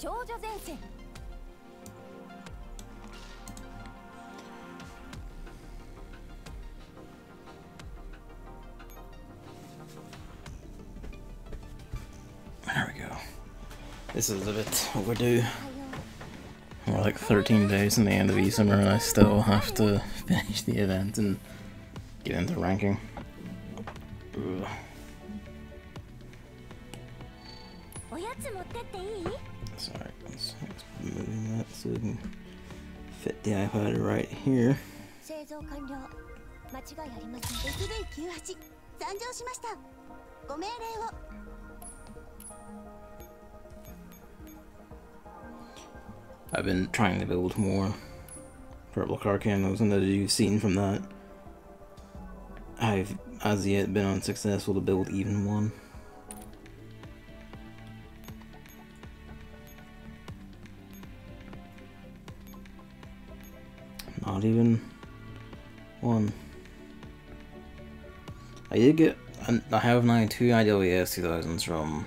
There we go. This is a bit overdue. We're like 13 days from the end of Isomer and I still have to finish the event and get into ranking. Ugh. Sorry, let's moving that so we can fit the iPad right here. I've been trying to build more purple car candles, and as you've seen from that, I've as yet been unsuccessful to build even one. Not even one. I did get, I have now 2 IWS 2000s from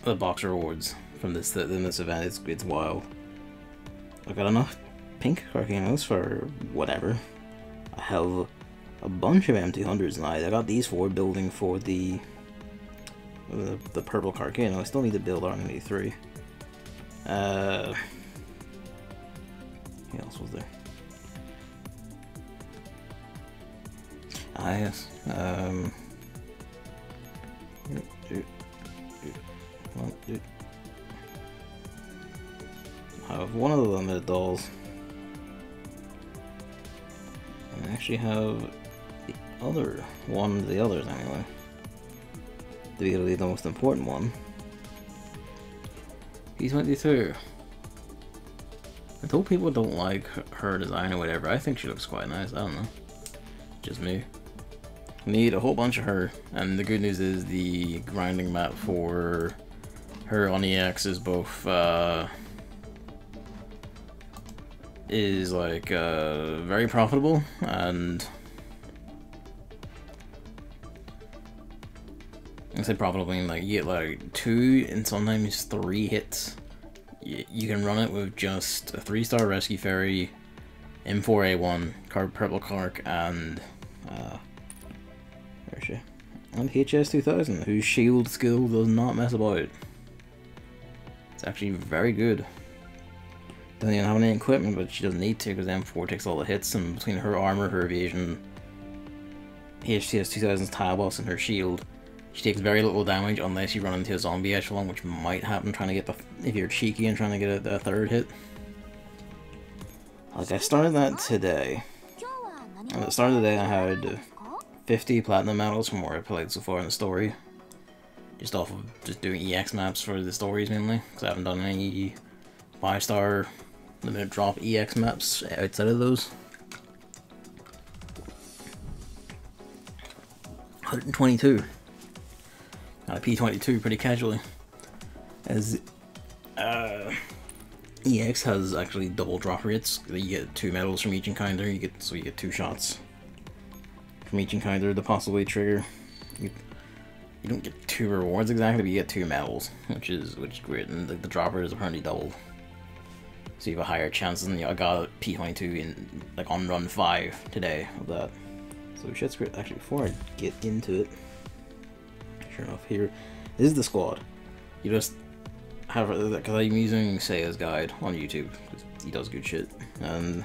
the box rewards from this event. It's wild. I got enough pink car candles for whatever. I have a bunch of M200s now. I got these 4 building for the purple car candle. I still need to build R93. What else was there? Ah, yes. I have one of the limited dolls. And I actually have the other one of the others anyway. The most important one. P22. I told people don't like her design or whatever. I think she looks quite nice. I don't know. Just me. Need a whole bunch of her, and the good news is the grinding map for her on EX is both is like very profitable, and I say profitable mean like you get like 2 and sometimes 3 hits. You can run it with just a 3-star rescue ferry, M4A1, purple Clark, and where is she? And HS2000, whose shield skill does not mess about. It's actually very good. Doesn't even have any equipment, but she doesn't need to because M4 takes all the hits, and between her armor, her evasion, HS2000's tile boss, and her shield, she takes very little damage unless you run into a zombie echelon, which might happen trying to get if you're cheeky and trying to get a 3rd hit. Like, I started that today. And at the start of the day I had 50 platinum medals from where I played so far in the story. Just off of just doing EX maps for the stories mainly, because I haven't done any 5-star limited drop EX maps outside of those. 122. Got a P22 pretty casually, as EX has actually double drop rates. You get 2 medals from each encounter. You get 2 shots from each encounter to possibly trigger. You don't get 2 rewards exactly, but you get 2 medals, which is great. And the dropper is apparently doubled, so you have a higher chance. And I got P22 in like on run 5 today of that. So shit's great. Actually, before I get into it. Sure enough, here is the squad. You just have, because I'm using Seiya's guide on YouTube, because he does good shit, and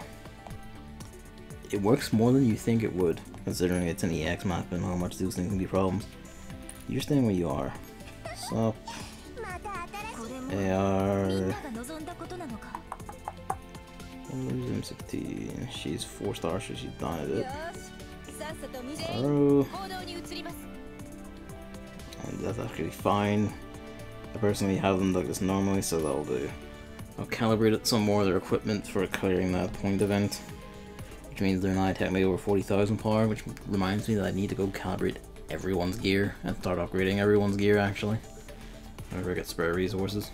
it works more than you think it would, considering it's an EX map and how much those things can be problems. You're staying where you are. Sup? AR. Where's M16? She's 4-star, so she's done at it. Aru. And that's actually fine. I personally have them like this normally, so that'll do. I'll calibrate some more of their equipment for clearing that point event, which means they're now technically over 40,000 power, which reminds me that I need to go calibrate everyone's gear and start upgrading everyone's gear actually, whenever I get spare resources.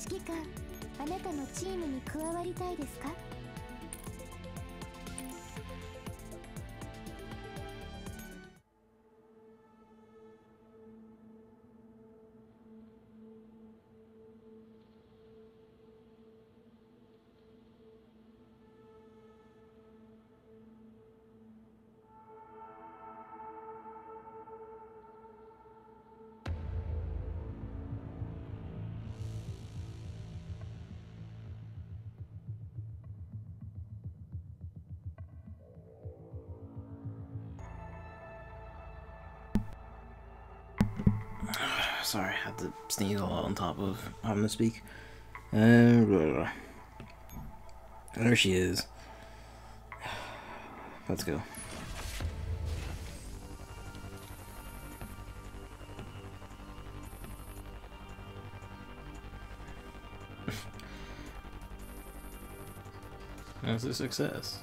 指揮官、あなたのチームに加わりたいですか？ Sorry, I had to sneeze a lot on top of having to speak. There she is. Let's go. That's a success.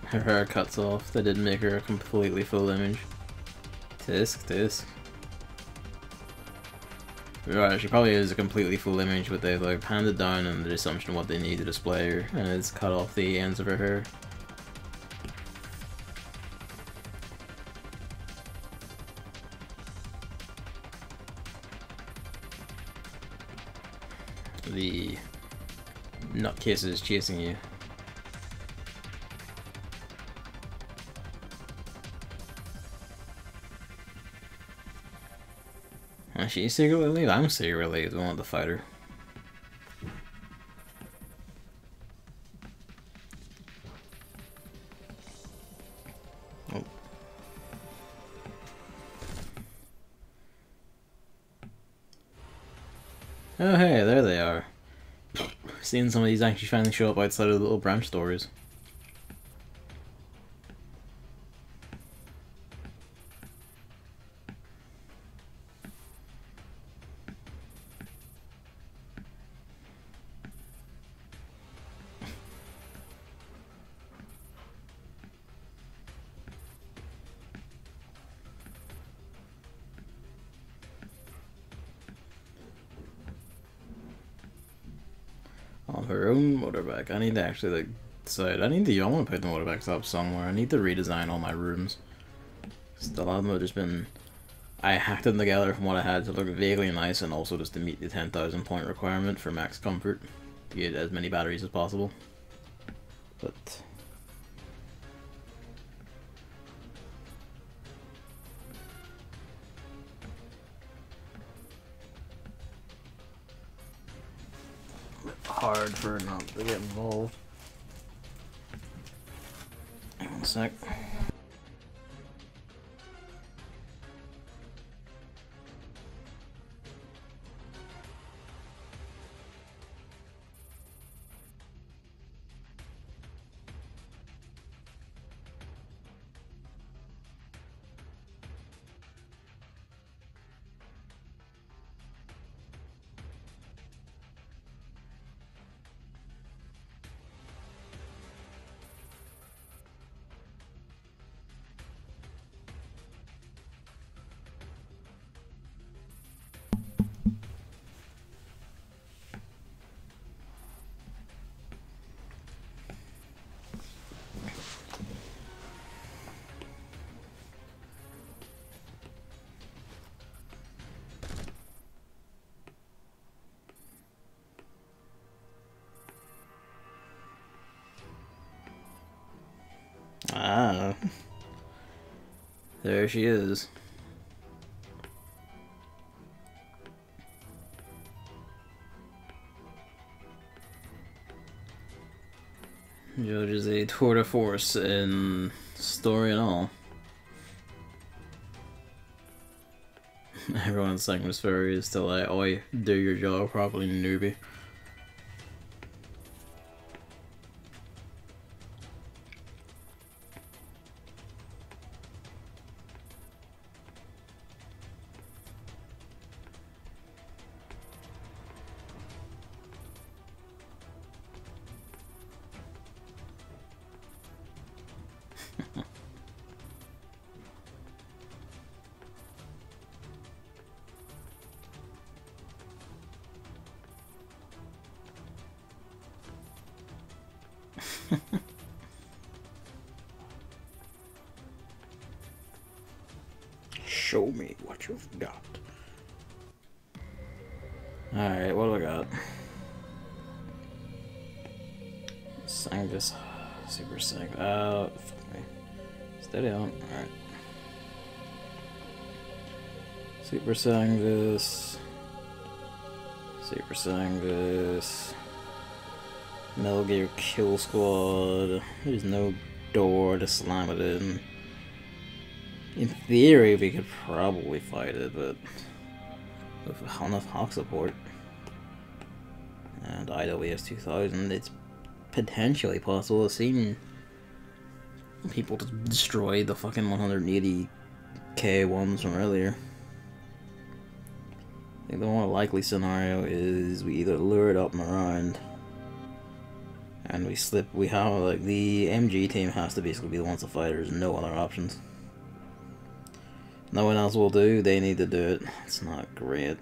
Her hair cuts off. They didn't make her a completely full image. Tisk. Right, she probably is a completely full image, but they've like panned it down under the assumption of what they need to display her, and it's cut off the ends of her hair. The nutcase is chasing you. She's secretly, I'm secretly the one with the fighter. Oh. Oh hey, there they are. Seeing some of these actually finally show up outside of the little branch stores. On her own motorbike. I need to actually like decide. I want to put the motorbikes up somewhere. I need to redesign all my rooms. A lot of them have just been. I hacked them together from what I had to look vaguely nice, and also just to meet the 10,000 point requirement for max comfort to get as many batteries as possible. But hard for not to get involved. Hang on a sec. Ah, there she is. Judges a tour de force in story and all. Everyone's saying this fairy is still like, oi, do your job properly, newbie. Show me what you've got. Alright, what do I got? Sang this. Super sang. Fuck me. Steady on. Alright. Super sang this. Super sang this. Metal Gear Kill Squad. There's no door to slam it in. In theory, we could probably fight it, but with enough Hawk support and IWS 2000, it's potentially possible. I've seen people to destroy the fucking 180k ones from earlier. I think the more likely scenario is we either lure it up and around, and we have, like, the MG team has to basically be the ones to fight. There's no other options. No one else will do, they need to do it. It's not great.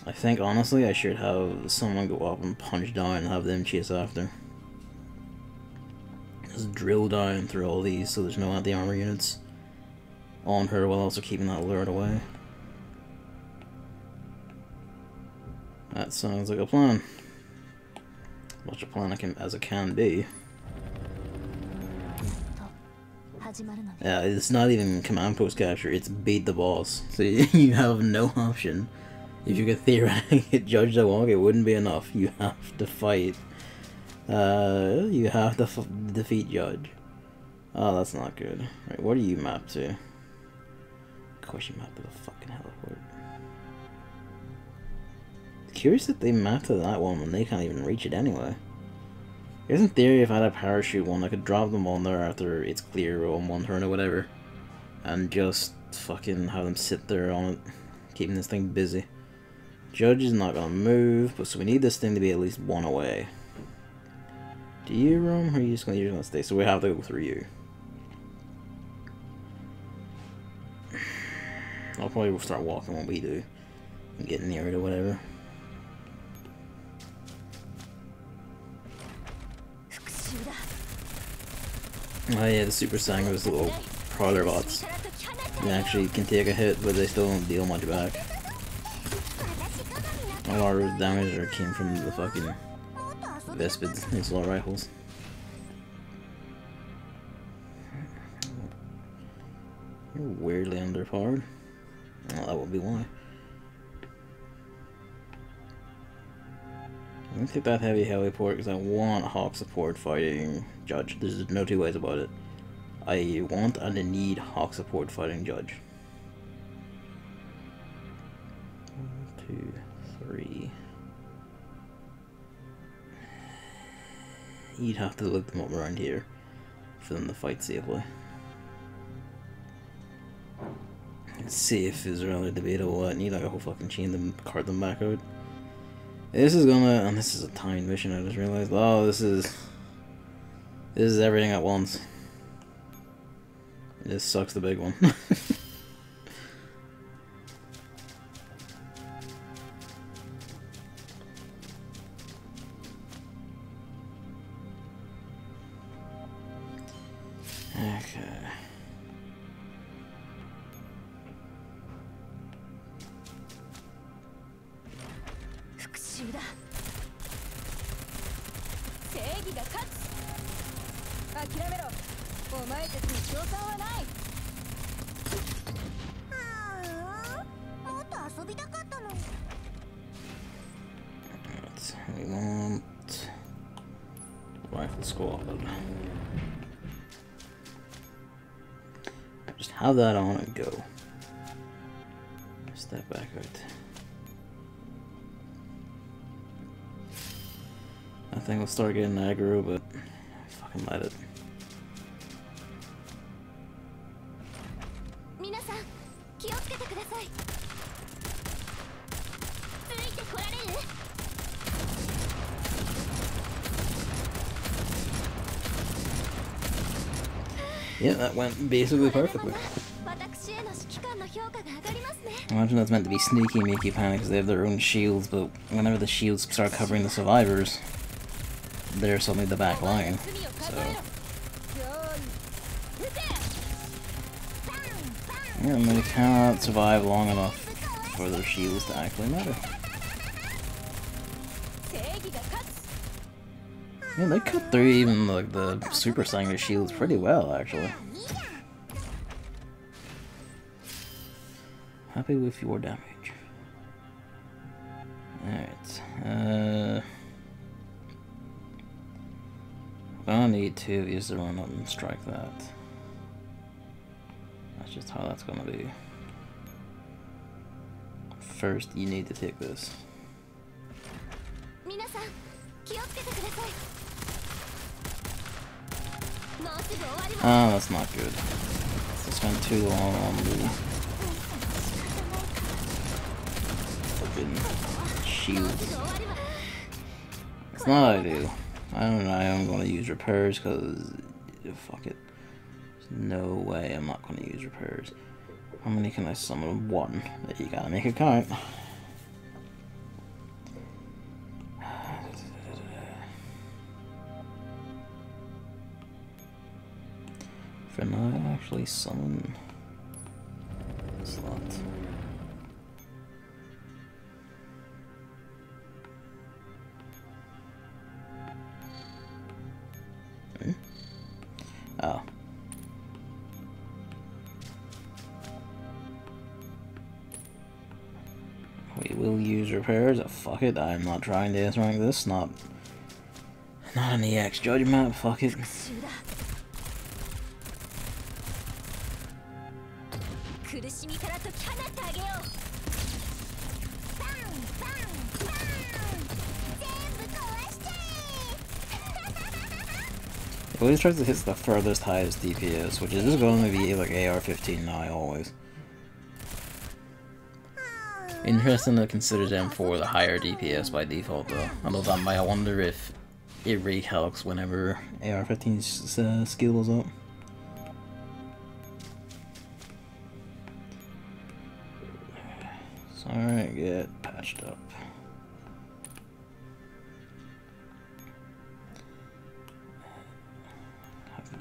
I think, honestly, I should have someone go up and punch down and have them chase after. Just drill down through all these so there's no anti-armor units on her while also keeping that lured away. That sounds like a plan. Much a plan as it can be. Yeah, it's not even command post capture, it's beat the boss. So you have no option. If you could theoretically hit Judge the Walk, it wouldn't be enough. You have to fight. You have to defeat Judge. Oh, that's not good. Right, what are you mapped to? Of course you mapped to the fucking heliport. Curious that they mapped to that one when they can't even reach it anyway. I guess in theory, if I had a parachute one, I could drop them on there after it's clear on one turn or whatever, and just fucking have them sit there on it, keeping this thing busy. Judge is not gonna move, but so we need this thing to be at least one away. Do you roam, or are you just gonna stay? So we have to go through you. I'll probably start walking when we do, and get near it or whatever. Oh yeah, the Super Sang was little prowler bots. They actually can take a hit, but they still don't deal much back. A lot of damage came from the fucking Vespids, these little rifles. You're weirdly underpowered. Well, that would be why. I'm gonna take that heavy heliport because I want Hawk support fighting Judge. There's no two ways about it. I want and I need Hawk support fighting Judge. 1, 2, 3. You'd have to look them up around here for them to fight safely. Safe is rather debatable. I need like a whole fucking chain to cart them back out. This is gonna, and this is a timed mission, I just realized. Oh, this is everything at once. This sucks, the big one. Okay. We want rifle squad. Just have that on and go. Step back out. I think we'll start getting aggro, but fucking let it. Yeah, that went basically perfectly. I imagine that's meant to be sneaky Mica-Team because they have their own shields, but whenever the shields start covering the survivors, they're suddenly the back line. So yeah, they cannot survive long enough for their shields to actually matter. Yeah, they cut through even like the Super Saiyan shields pretty well, actually. Happy with your damage. Alright. I'll need two of these to run up and strike that. That's just how that's gonna be. First, you need to take this. Oh, that's not good. I spent too long on the fucking shields. It's not ideal. I don't know, I'm gonna use repairs because fuck it. There's no way I'm not gonna use repairs. How many can I summon? One. You gotta make it count. For now, I actually summon slot. Oh. We will use repairs. Oh, fuck it, I'm not trying to S-rank this. Not an EX judge map, fuck it. He always tries to hit the furthest highest DPS, which is just going to be like AR-15 now, always. Interesting to consider them for the higher DPS by default, though. Although that might wonder if it recalcs whenever AR-15's skill was up. So, alright, get patched up.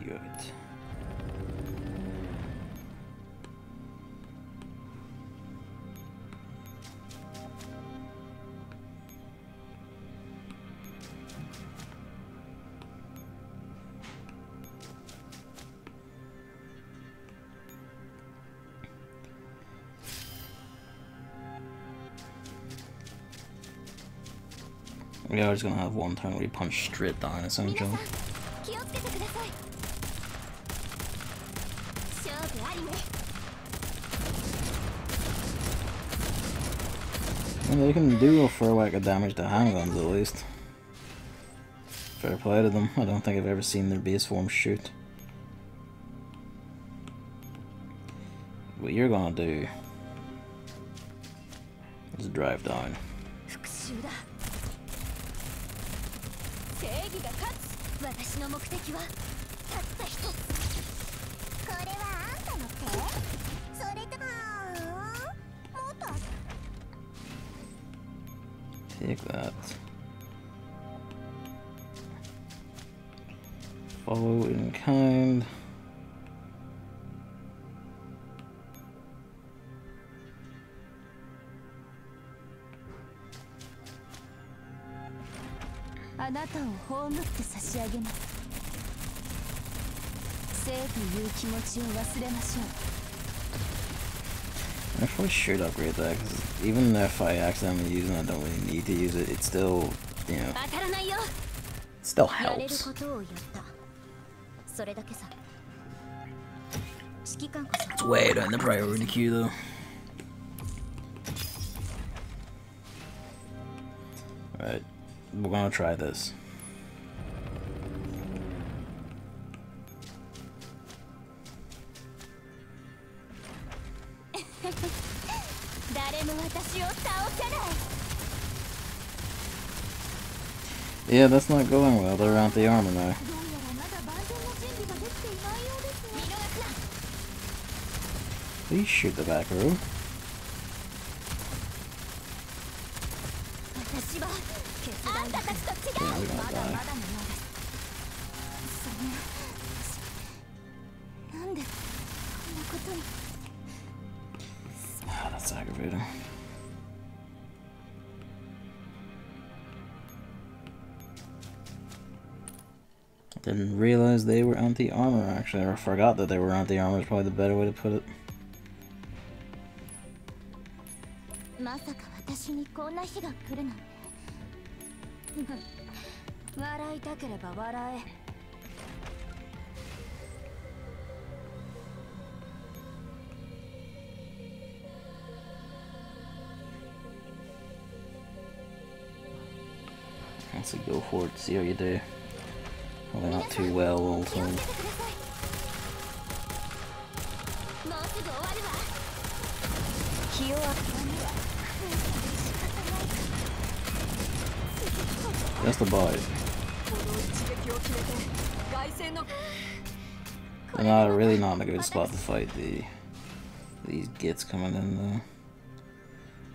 Good. We are just gonna have one turn where we punch straight down essentially. Well, they can do a fair whack of damage to handguns at least. Fair play to them. I don't think I've ever seen their base form shoot. What you're gonna do is drive down. Take that. Follow in kind. I probably should upgrade that, because even if I accidentally use it, I don't really need to use it, it still, you know, it still helps. It's way down the priority queue though. Alright, we're gonna try this. Yeah, that's not going well. They're around the armor now. Please shoot the back row. Yeah, we're gonna die. That's aggravating. Didn't realize they were anti-armor, actually. I forgot that they were anti-armor is probably the better way to put it. まさか私にこんな日が来るなんて。笑いたければ笑え。So go for it, see how you do. Probably not too well all the time. Just a bite. I'm not really not in a good spot to fight these gits coming in though.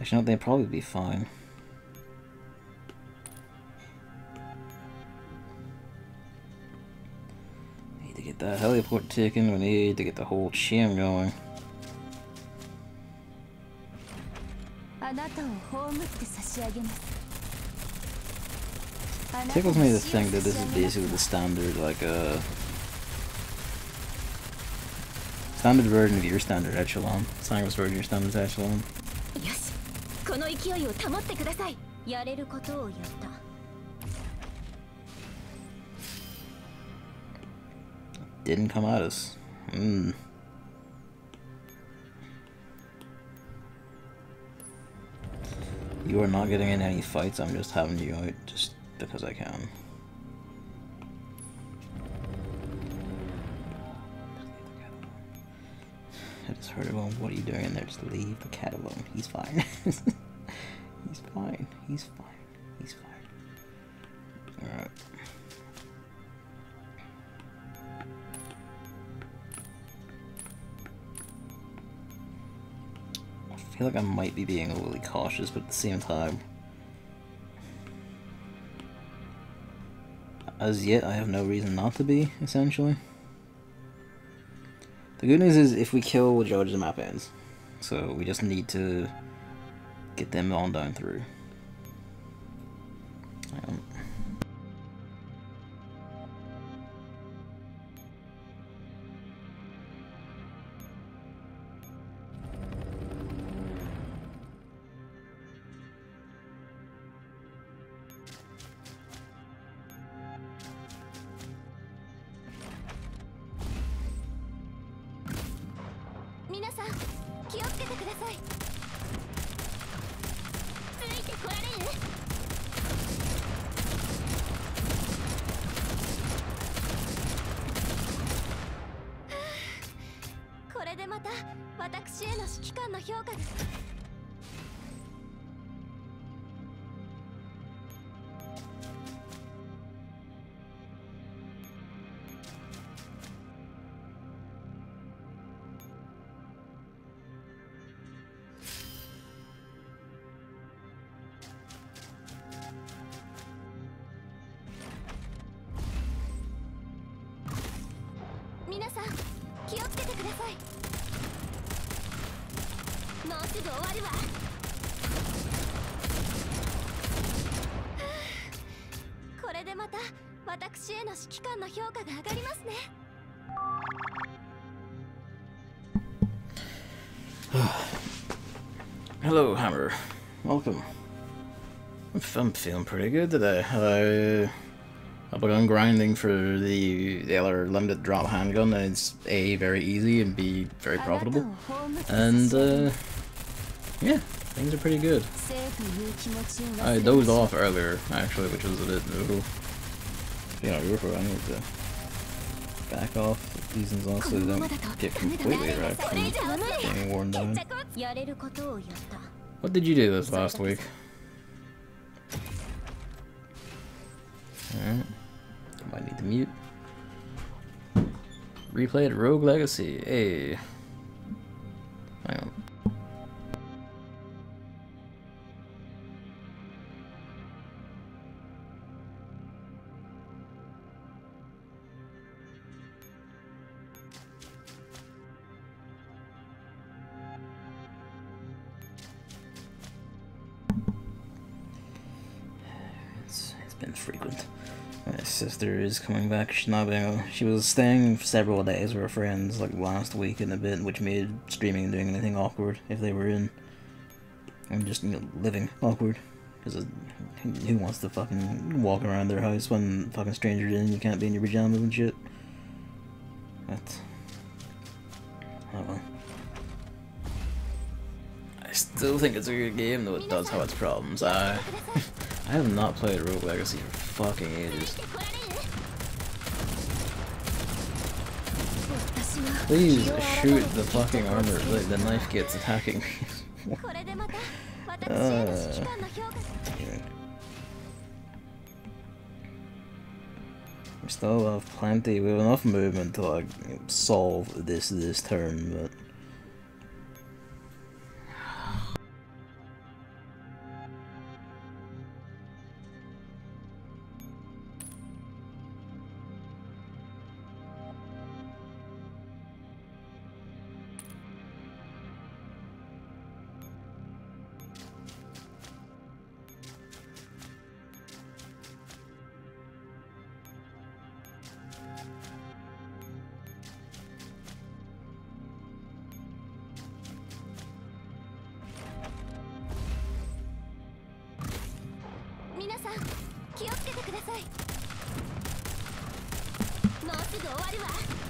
Actually, no, they'd probably be fine. Need to get that heliport taken. We need to get the whole chim going. Tickles me to think that this is basically the standard, like standard version of your standard echelon. Sanguis version of your standard echelon. Didn't come at us. You are not getting in any fights, I'm just having you out just because I can. I just heard about what are you doing in there? Just leave the cat alone. He's fine. He's fine. He's fine. He's fine. Alright. I feel like I might be being overly cautious, but at the same time, as yet I have no reason not to be, essentially. The good news is if we kill Judge, the map ends. So we just need to get them on down through. Hello, Hammer. Welcome. I'm feeling pretty good today. I've begun grinding for the other limited drop handgun, and it's A, very easy, and B, very profitable. And yeah, things are pretty good. I dozed off earlier, actually, which was a bit I need to back off these things off so they don't get completely wrecked from being worn down. What did you do this last week? Alright. Might need to mute. Replayed Rogue Legacy. Hey. Hang on. frequent. My sister is coming back. She's not been. She was staying several days with her friends like last week and a bit, which made streaming and doing anything awkward if they were in. And just, you know, living awkward. Because who wants to fucking walk around their house when fucking strangers in and you can't be in your pajamas and shit? But, oh well. I still think it's a good game, though it does have its problems. I have not played Rogue Legacy for fucking ages. Please shoot the fucking armor, like the knife gets attacking me. We still have plenty, we have enough movement to like solve this turn, but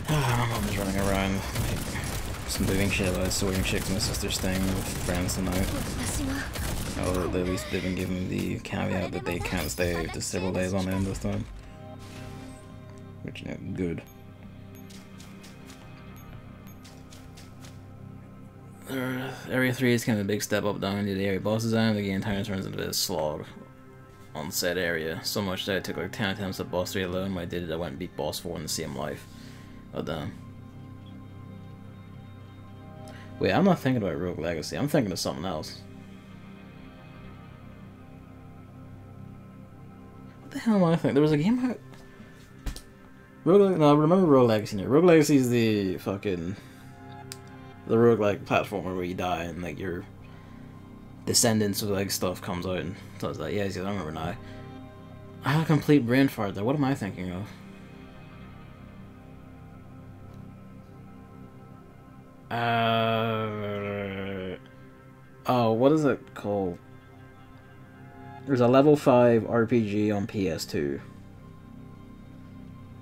my mom is running around like some moving shit while I was sorting shit 'cause my sister's staying with friends tonight. Oh, at least they've been given the caveat that they can't stay just several days on end this time. Which, you know, good. Area 3 is kind of a big step up down into the area boss design. The game turns into a bit of slog on said area. So much that it took like 10 attempts at boss 3 alone. When I did it, I went and beat boss 4 in the same life. Oh damn. Wait, I'm not thinking about Rogue Legacy. I'm thinking of something else. What the hell am I thinking? There was a game out. No, I remember Rogue Legacy now. Rogue Legacy is the fucking the roguelike platformer where you die and like your descendants of like stuff comes out and does that. Yeah, I remember now. I have a complete brain fart there. What am I thinking of? Oh, what is it called? There's a level 5 RPG on PS2.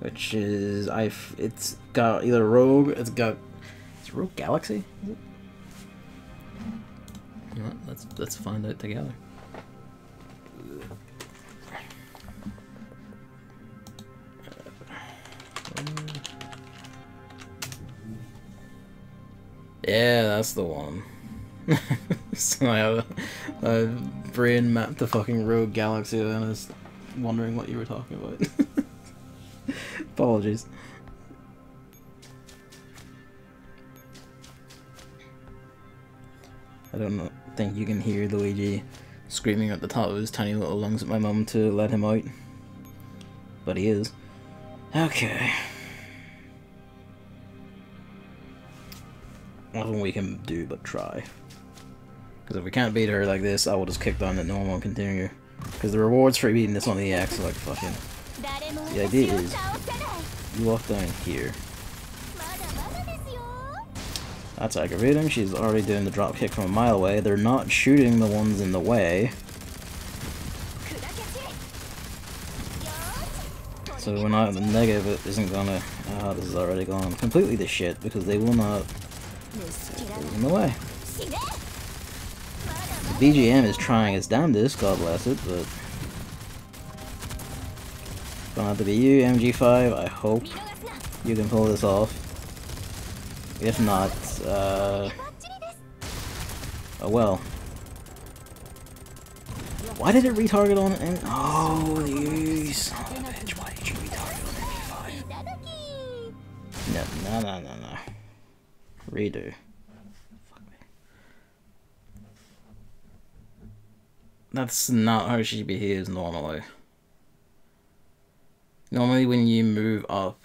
Which is, it's got either Rogue, it's Rogue Galaxy? Is it? You know what, let's find out together. Yeah, that's the one. So I have a brain mapped to fucking Rogue Galaxy and I was wondering what you were talking about. Apologies. I don't think you can hear Luigi screaming at the top of his tiny little lungs at my mum to let him out. But he is. Okay. Nothing we can do but try. Because if we can't beat her like this, I will just kick down the normal and continue. Because the rewards for beating this on the EX are like fucking... The idea is, you walk down here. That's aggravating. She's already doing the drop kick from a mile away. They're not shooting the ones in the way. So we're not the negative, it isn't gonna... Ah, this is already gone completely to shit because they will not... in the way. The BGM is trying its damnedest, God bless it, but... Gonna have to be you, MG5. I hope you can pull this off. If not, oh well. Why did it retarget on M? Oh, you son of a bitch! Why did you retarget on MG5? No. Redo. Fuck me. That's not how she behaves normally. Normally when you move up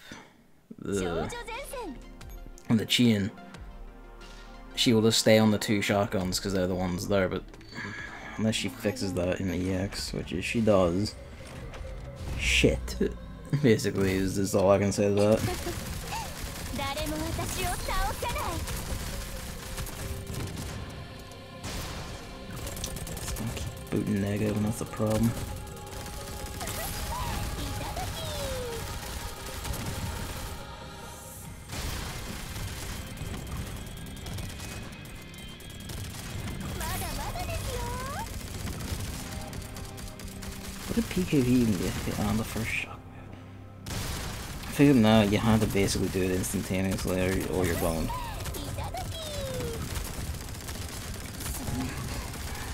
the chain, she will just stay on the 2 shotguns because they're the ones there, but unless she fixes that in the EX, which is she does, Shit. Basically, is this all I can say to that? It's gonna keep booting negative, and that's the problem. What did PKV even get on the first shot? I figured now you had to basically do it instantaneously or you're boned.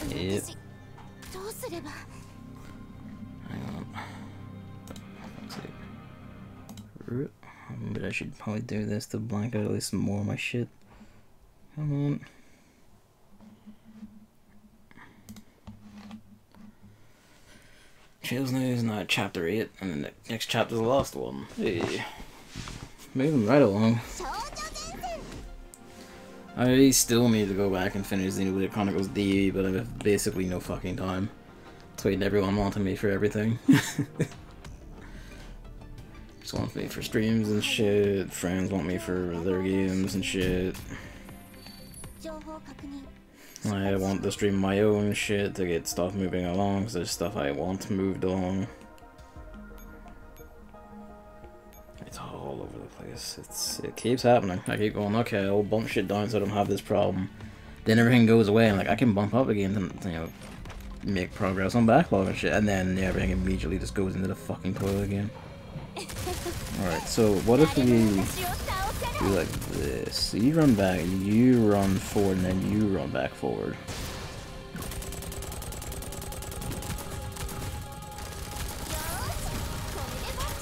Yep. Hang on. But I should probably do this to blank out at least some more of my shit. Come on. Trails News, now chapter 8, and then the next chapter's the last one. Hey. Moving right along. I still need to go back and finish Xenoblade Chronicles D, but I have basically no fucking time. That's why everyone wanted me for everything. Just wants me for streams and shit, friends want me for their games and shit. I want to stream my own shit to get stuff moving along, because there's stuff I want moved along. It's all over the place. It keeps happening. I keep going, okay, I'll bump shit down so I don't have this problem. Then everything goes away, and like I can bump up again and, you know, make progress on backlog and shit, and then everything immediately just goes into the fucking toilet again. Alright, so what if we do like this? So you run back, you run forward, and then you run back forward.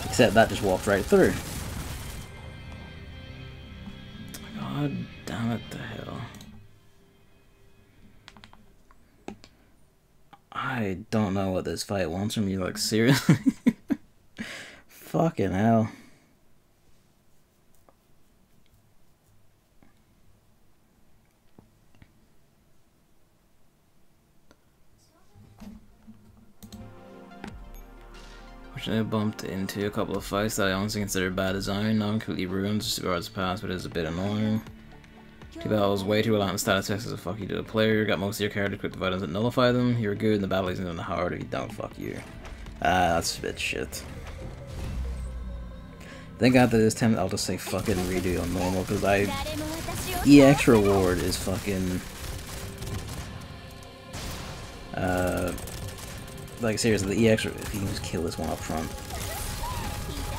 Except that just walked right through. God damn it, the hell. I don't know what this fight wants from me, like seriously. Fucking hell. I bumped into a couple of fights that I honestly consider bad design. Now I'm completely ruined as far as past, but it's a bit annoying. Too bad I was way too reliant on status text as a fuck you to the player. Got most of your character equipped with items that nullify them. You're good and the battle isn't hard if you don't, fuck you. That's a bit shit. Then after this time I'll just say fucking redo on normal, because EX reward is fucking like seriously, the EX, if you can just kill this one up front.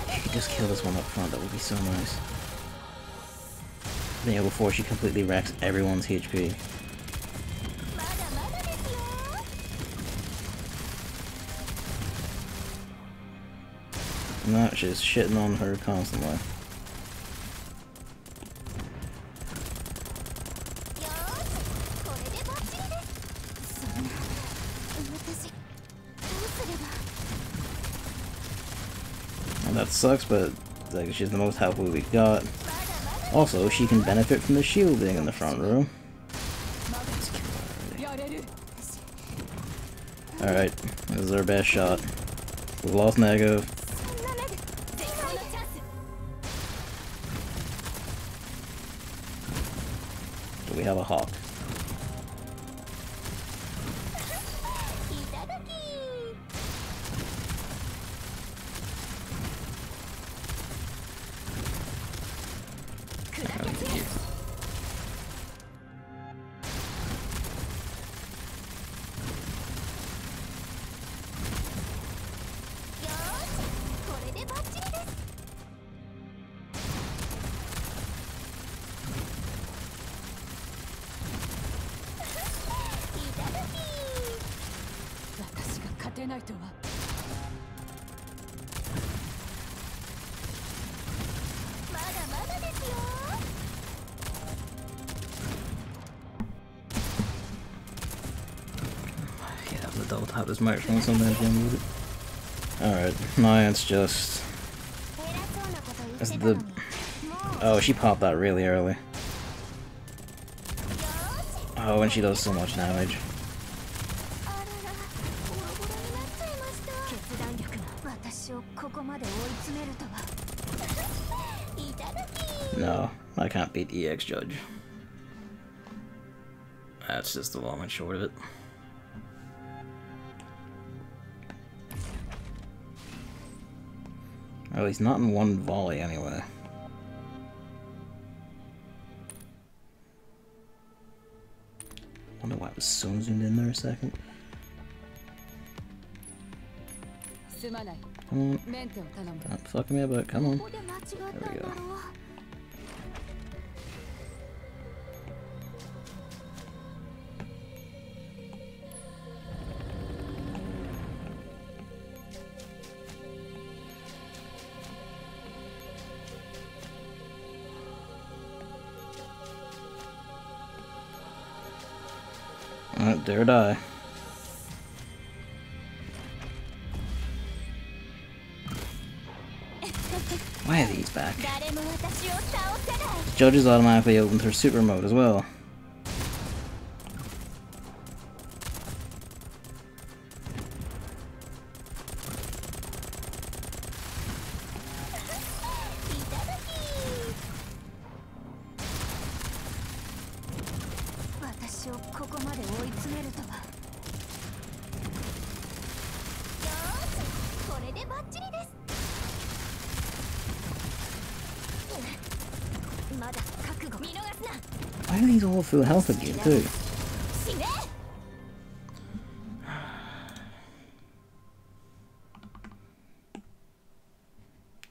If you could just kill this one up front, that would be so nice. Then before she completely wrecks everyone's HP. No, she's shitting on her constantly. And that sucks, but like, she's the most helpful we got. Also, she can benefit from the shield being in the front row. Alright, this is our best shot. We lost negative. We have a hawk. Double tap this microphone sometimes again with it. Alright, now it's just... It's the... Oh, she popped that really early. Oh, and she does so much damage. No, I can't beat the EX Judge. That's just the long and short of it. At least not in one volley, anyway. Wonder why it was so zoomed in there a second. Come on. Don't fuck me about. Come on. There we go. Alright, dare die. Why are these back? Judge is automatically open through super mode as well. Why are these all full health again, too?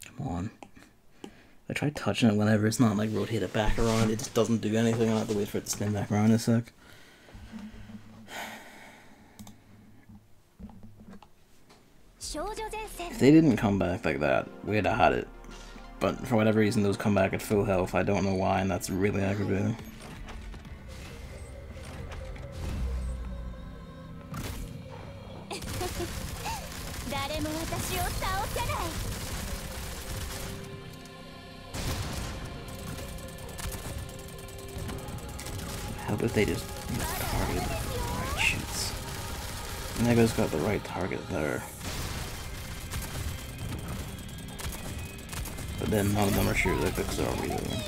Come on. I try touching it whenever it's not like rotate it back around, it just doesn't do anything. I have to wait for it to spin back around in a sec. If they didn't come back like that, we'd have had it. But for whatever reason, those come back at full health. I don't know why, and that's really aggravating. How about they just target the right shits? Nega's got the right target there. But then none of them are sure that because they're already there.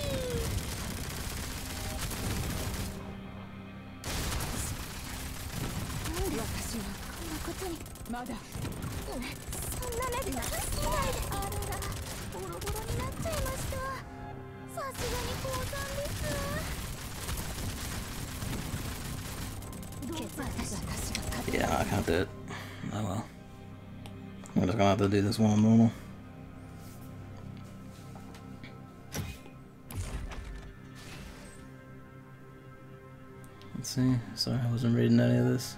Yeah, I can't do it. Oh well. I'm just gonna have to do this one on normal. Let's see. Sorry, I wasn't reading any of this.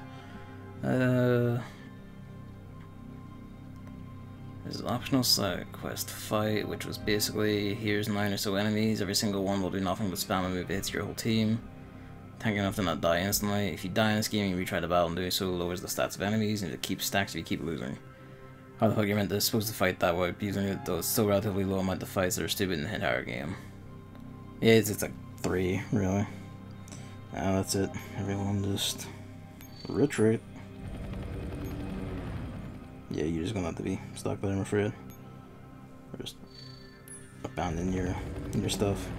There's an optional side quest fight, which was basically here's 9 or so enemies. Every single one will do nothing but spam a move that hits your whole team. Tank enough to not die instantly. If you die in this game, you retry the battle, and doing so lowers the stats of enemies, and it keeps stacks if you keep losing. How the fuck you're supposed to fight that way, using those still relatively low amount of fights that are stupid in the entire game. Yeah, it's like 3, really. Now that's it. Everyone just retreat. Yeah, you're just gonna have to be stuck there, I'm afraid. Or just abandon your stuff.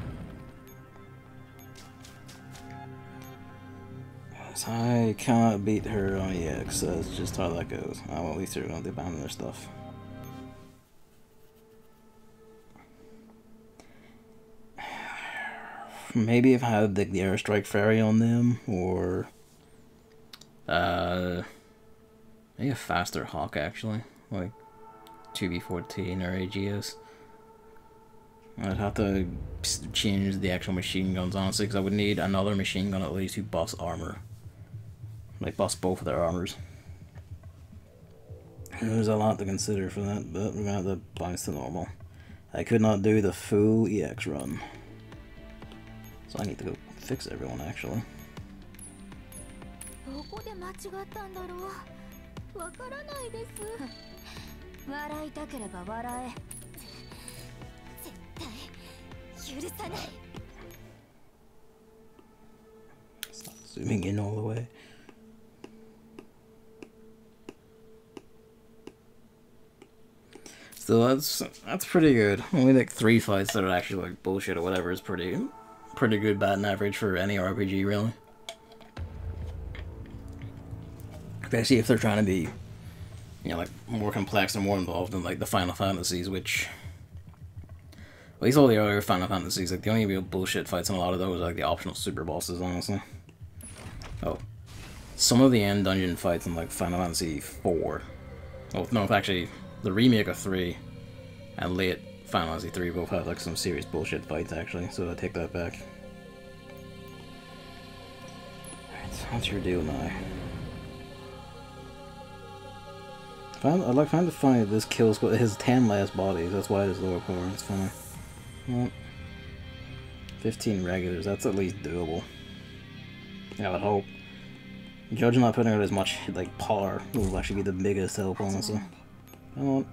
I cannot beat her on EX, so that's just how that goes. I will at least they're going to abandon their stuff. Maybe if I had the airstrike fairy on them, or maybe a faster hawk actually, like 2B14 or AGS. I'd have to change the actual machine guns honestly, because I would need another machine gun at least to boss armor. Like bust both of their armors. There's a lot to consider for that, but we're gonna have to bounce to normal. I could not do the full EX run, so I need to go fix everyone actually. Stop zooming in all the way. Still, that's pretty good. Only like 3 fights that are actually like bullshit or whatever is pretty good batting average for any RPG, really. Especially if they're trying to be, you know, like more complex and more involved than like the Final Fantasies, which at least all the other Final Fantasies, like the only real bullshit fights in a lot of those are like the optional super bosses, honestly. Oh, some of the end dungeon fights in like Final Fantasy 4. Oh no, actually, the remake of 3 and late Final Fantasy 3 both have like some serious bullshit fights actually, so I take that back. Alright, so what's your deal now? I'd like to find this kill squad. It has 10 less bodies, that's why it is lower power. It's funny. Well, 15 regulars, that's at least doable. I would hope. Judging not putting out as much like power will actually be the biggest help, honestly. I won't.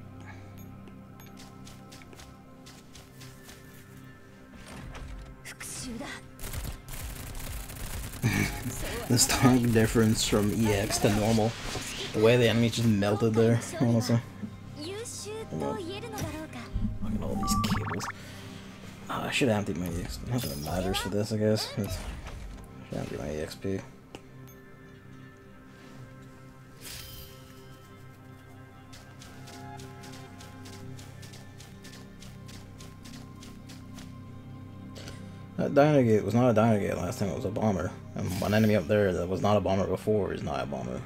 The stark difference from EX to normal. The way the enemy just melted there, honestly. Look at all these cables. Oh, I should empty my EXP. Not that it matters for this, I guess. I should empty my EXP. That Dynagate was not a Dynagate last time, it was a bomber. And one enemy up there that was not a bomber before is not a bomber.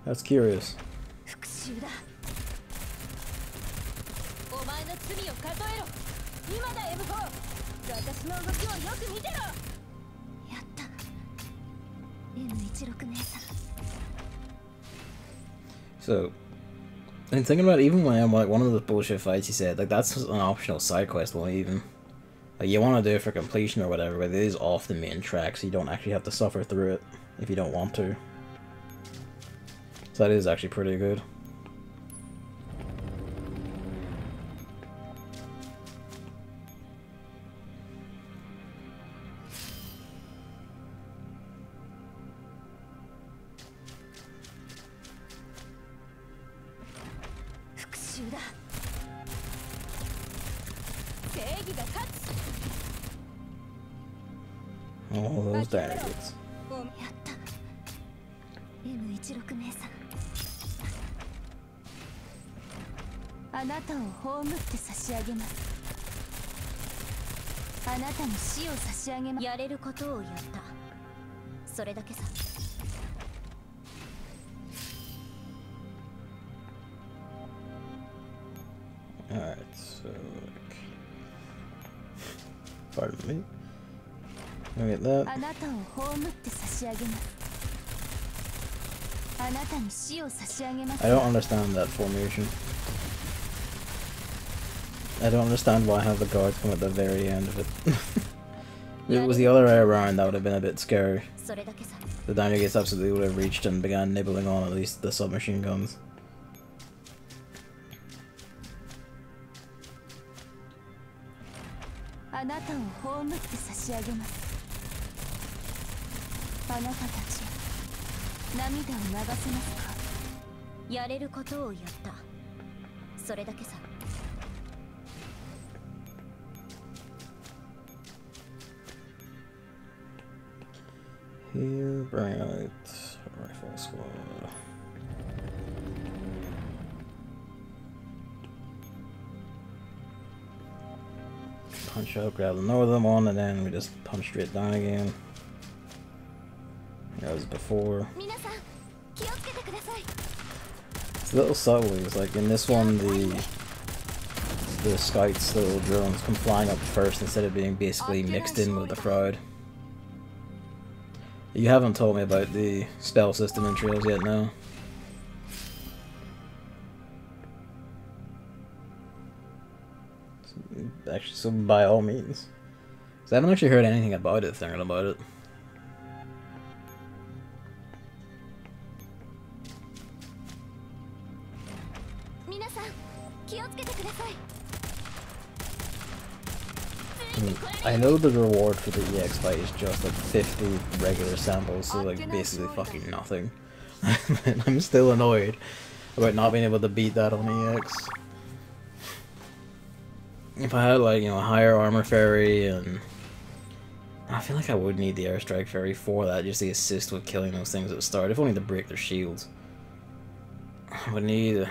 That's curious. So, and thinking about it, even when I'm like one of the bullshit fights you said, like that's an optional side quest one even. Like you want to do it for completion or whatever, but it is off the main track, so you don't actually have to suffer through it if you don't want to. So that is actually pretty good. All those Dynagates. Alright, so like, pardon me. Look at that. I don't understand that formation. I don't understand why I have the guards come at the very end of it. If it was the other way around, that would have been a bit scary. The Dynagates absolutely would have reached and began nibbling on at least the submachine guns. Here, bring out rifle squad. Punch out, grab the northern one, and then we just punch straight down again. That was before. It's little subtleties, like in this one the scouts, the little drones, come flying up first instead of being basically mixed in with the crowd. You haven't told me about the spell system in Trails yet, no? Actually, so by all means. So I haven't actually heard anything about it, thinking about it. I know the reward for the EX fight is just like 50 regular samples, so like basically fucking nothing. I'm still annoyed. about not being able to beat that on EX. If I had, like, you know, a higher armor fairy, and I feel like I would need the airstrike fairy for that, just to assist with killing those things at the start, if only to break their shields. I would need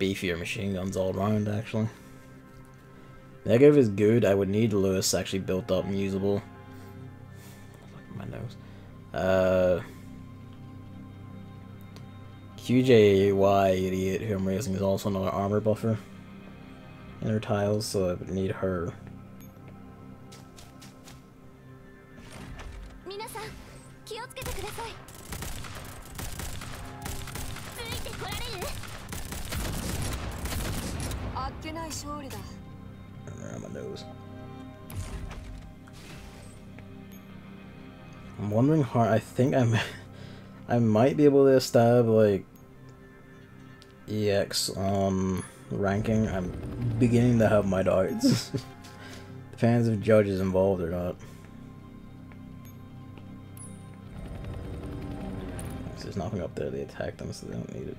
beefier machine guns all around, actually. Negative is good. I would need Lewis actually built up and usable. My nose. QJY idiot who I'm raising is also another armor buffer in her tiles, so I would need her. Around my nose. I'm wondering how. I think I might be able to stab like EX on ranking. I'm beginning to have my doubts. Depends if Judge is involved or not. There's nothing up there. They attack them, so they don't need it.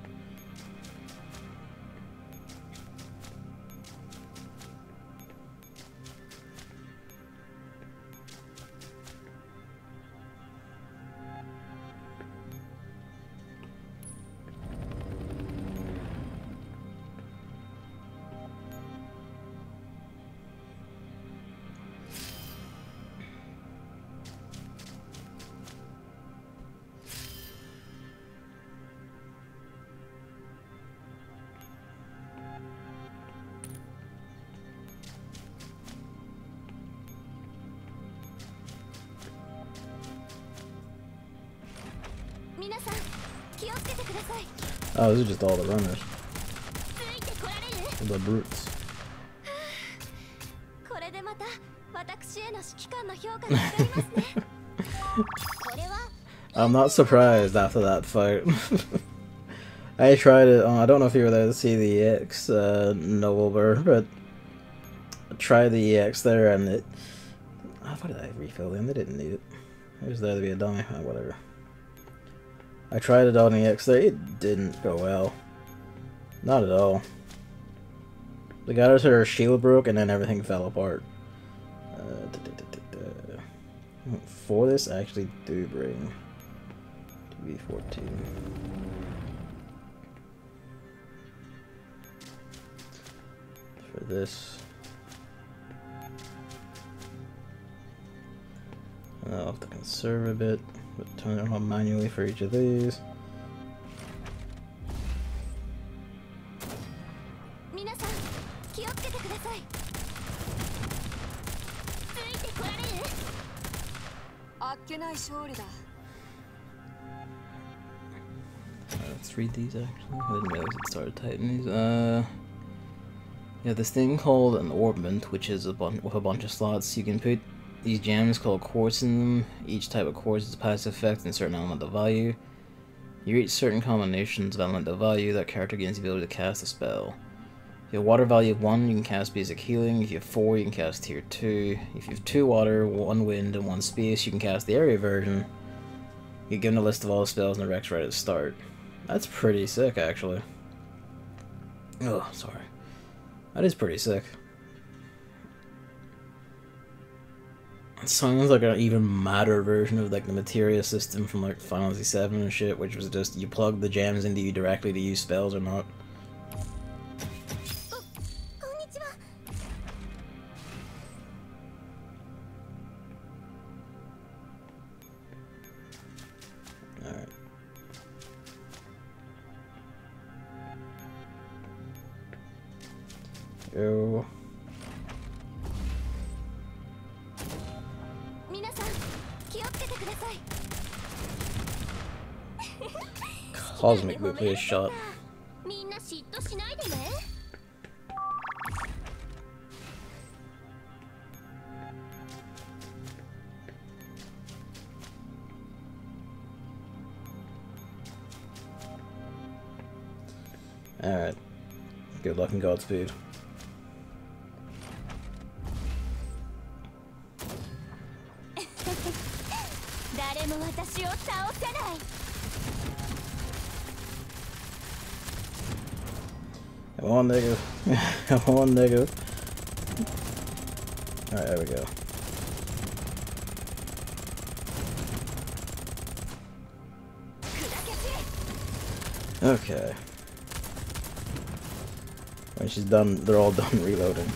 Oh, this is just all the runners. The brutes. I'm not surprised after that fight. I tried it. I don't know if you were there to see the EX Noble Burr, but I tried the EX there, and it. Why did I refill them? They didn't need it. It was there to be a dummy. Whatever. I tried it on the EX there. It didn't go well. Not at all. The got her to her shield broke, and then everything fell apart. For this, I actually do bring TB14. For this, I'll have to conserve a bit, but turn it on manually for each of these. Let's read these actually. I didn't realize it started typing these. Yeah, this thing called an orbment, which is with a bunch of slots. You can put these gems called quartz in them. Each type of quartz is a passive effect and a certain element of value. You reach certain combinations of element of value, that character gains the ability to cast a spell. If you have water value of 1, you can cast basic healing. If you have 4, you can cast tier 2. If you have 2 water, 1 wind, and 1 space, you can cast the area version. You get given a list of all the spells in the Rex right at the start. That's pretty sick, actually. Oh, sorry. That is pretty sick. It sounds like an even madder version of like the materia system from like Final Fantasy VII and shit, which was just you plug the gems into you directly to use spells or not. Alright. Go. Cosmic nuclear shot. Alright. Good luck and Godspeed. Come on, nigga. Come on, nigga. Alright, there we go. Okay. When she's done, they're all done reloading.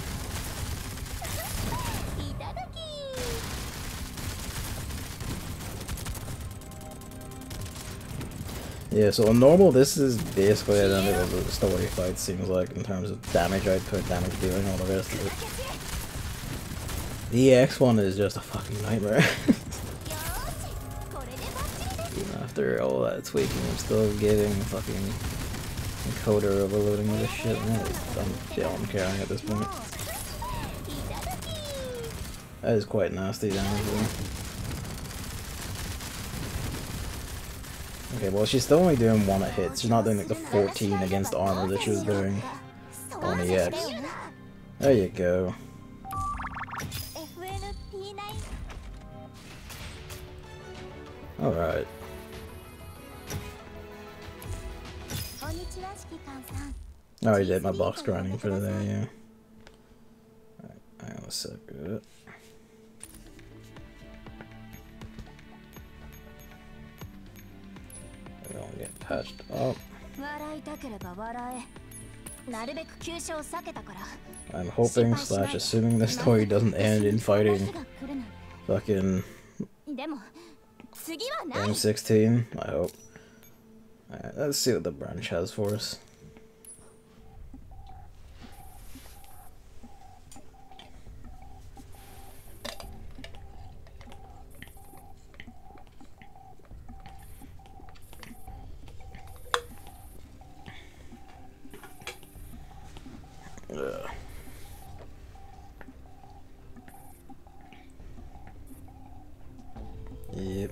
Yeah, so on normal, this is basically at the end of the story fight, seems like, in terms of damage output, damage dealing, all the rest of it. The EX one is just a fucking nightmare. Even after all that tweaking, I'm still getting fucking encoder overloading with this shit. I'm beyond caring at this point. That is quite nasty damage though. Okay, well she's still only doing 1 at hits. She's not doing like the 14 against armor that she was doing on EX. There you go. Alright. I already did my box grinding for today, yeah. Alright, hang on a sec. We don't get patched up. I'm hoping / assuming the story doesn't end in fighting fucking M16. I hope. Alright, let's see what the branch has for us. Yep.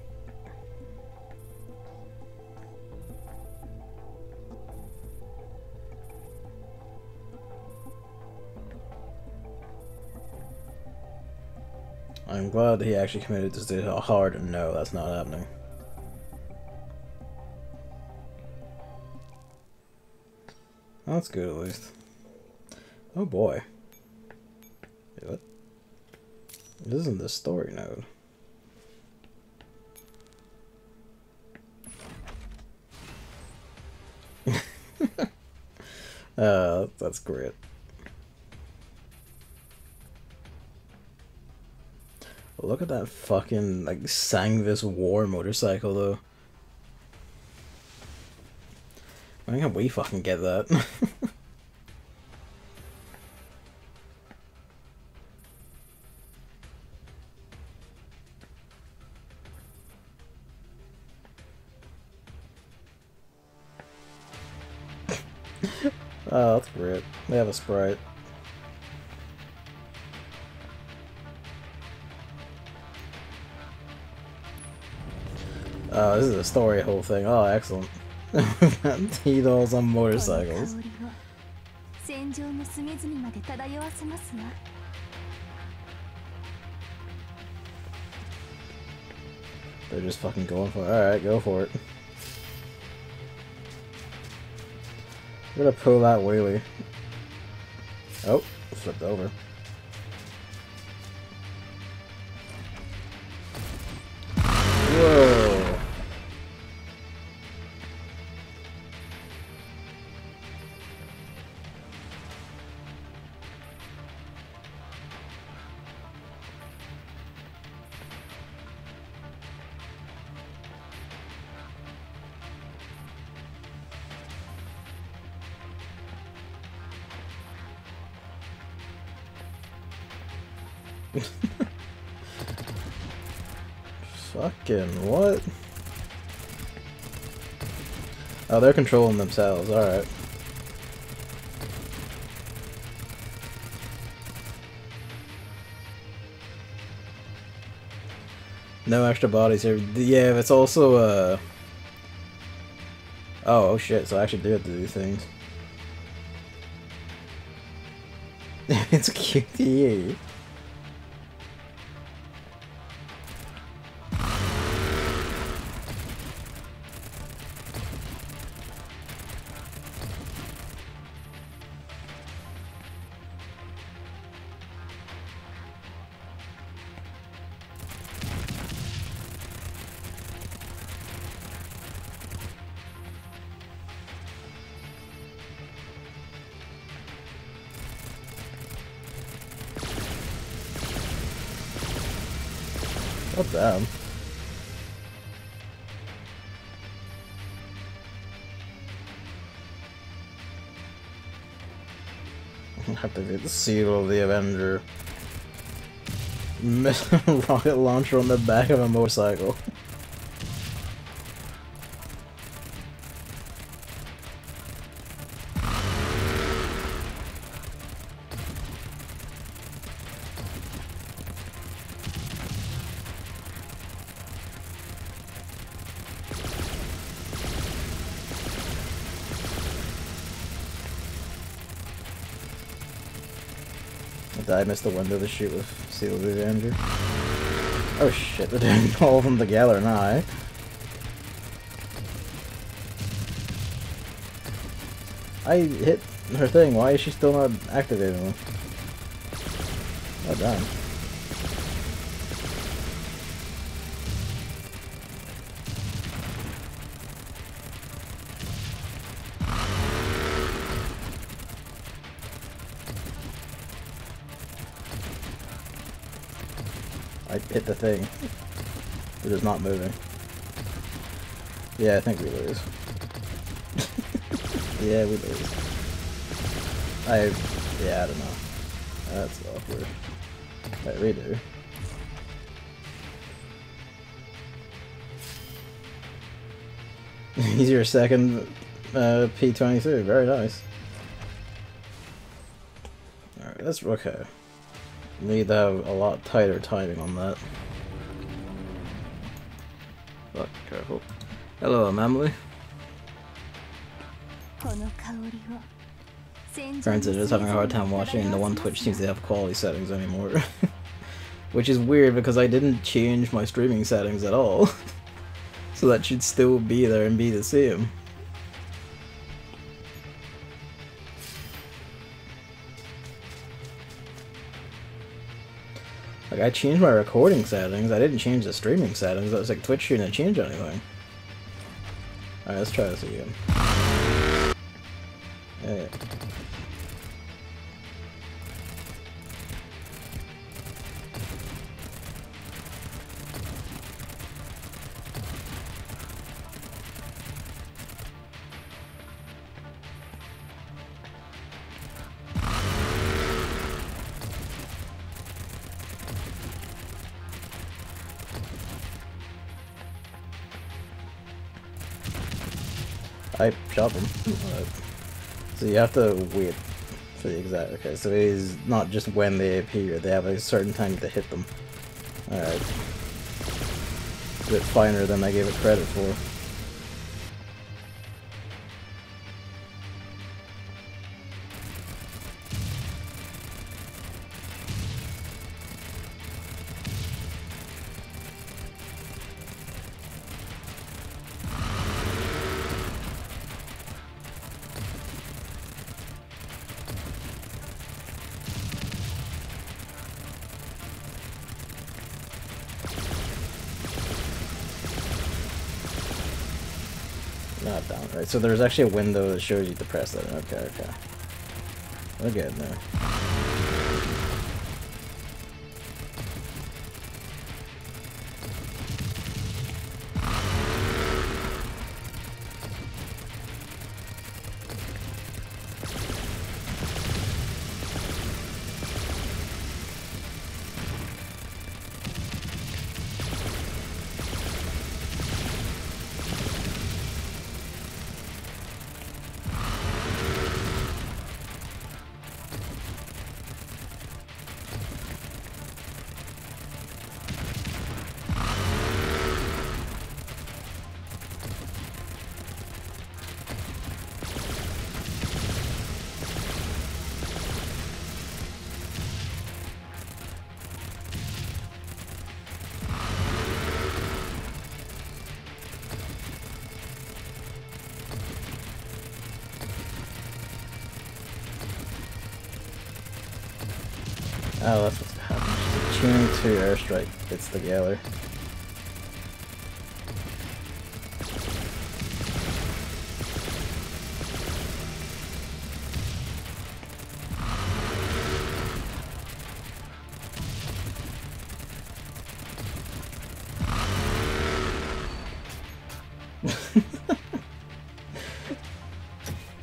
I'm glad he actually committed to say a hard no, that's not happening. That's good at least. Oh boy. Wait, what? This isn't the story node. That's great. Look at that fucking, like, Sangvis War motorcycle, though. Why can't we fucking get that? Oh, that's great. They have a sprite. Oh, this is a story whole thing. Oh, excellent. T-dolls on motorcycles. They're just fucking going for it. Alright, go for it. We're gonna pull that wheelie. Oh, flipped over. Whoa. Fucking what? Oh, they're controlling themselves, alright. No extra bodies here. Yeah, it's also, oh shit, so I actually do have to do things. It's a QTE. What the? Activate the seal of the Avenger. Rocket launcher on the back of a motorcycle. I missed the window to shoot with Seal of the Avenger. Oh shit, they're doing all of them together now, eh? I hit her thing, why is she still not activating them? Oh damn. I hit the thing. It is not moving. Yeah, I think we lose. Yeah, we lose. Yeah, I don't know. That's awkward. Right, redo. He's your second P22. Very nice. Alright, that's okay. Need to have a lot tighter timing on that. But careful. Hello, Mamley. Granted, just having a hard time watching, and no one Twitch seems to have quality settings anymore. Which is weird because I didn't change my streaming settings at all. So that should still be there and be the same. Like, I changed my recording settings, I didn't change the streaming settings. I was like, Twitch shouldn't change anything. Alright, let's try this again. Yeah. I shot them. So you have to wait for the exact. Okay, so it is not just when they appear, they have a certain time to hit them. Alright. A bit finer than I gave it credit for. Not down, right? So there's actually a window that shows you to press that. Okay, okay. We're getting there. Oh, that's what's happening. She's tuning to airstrike. It's the Galer.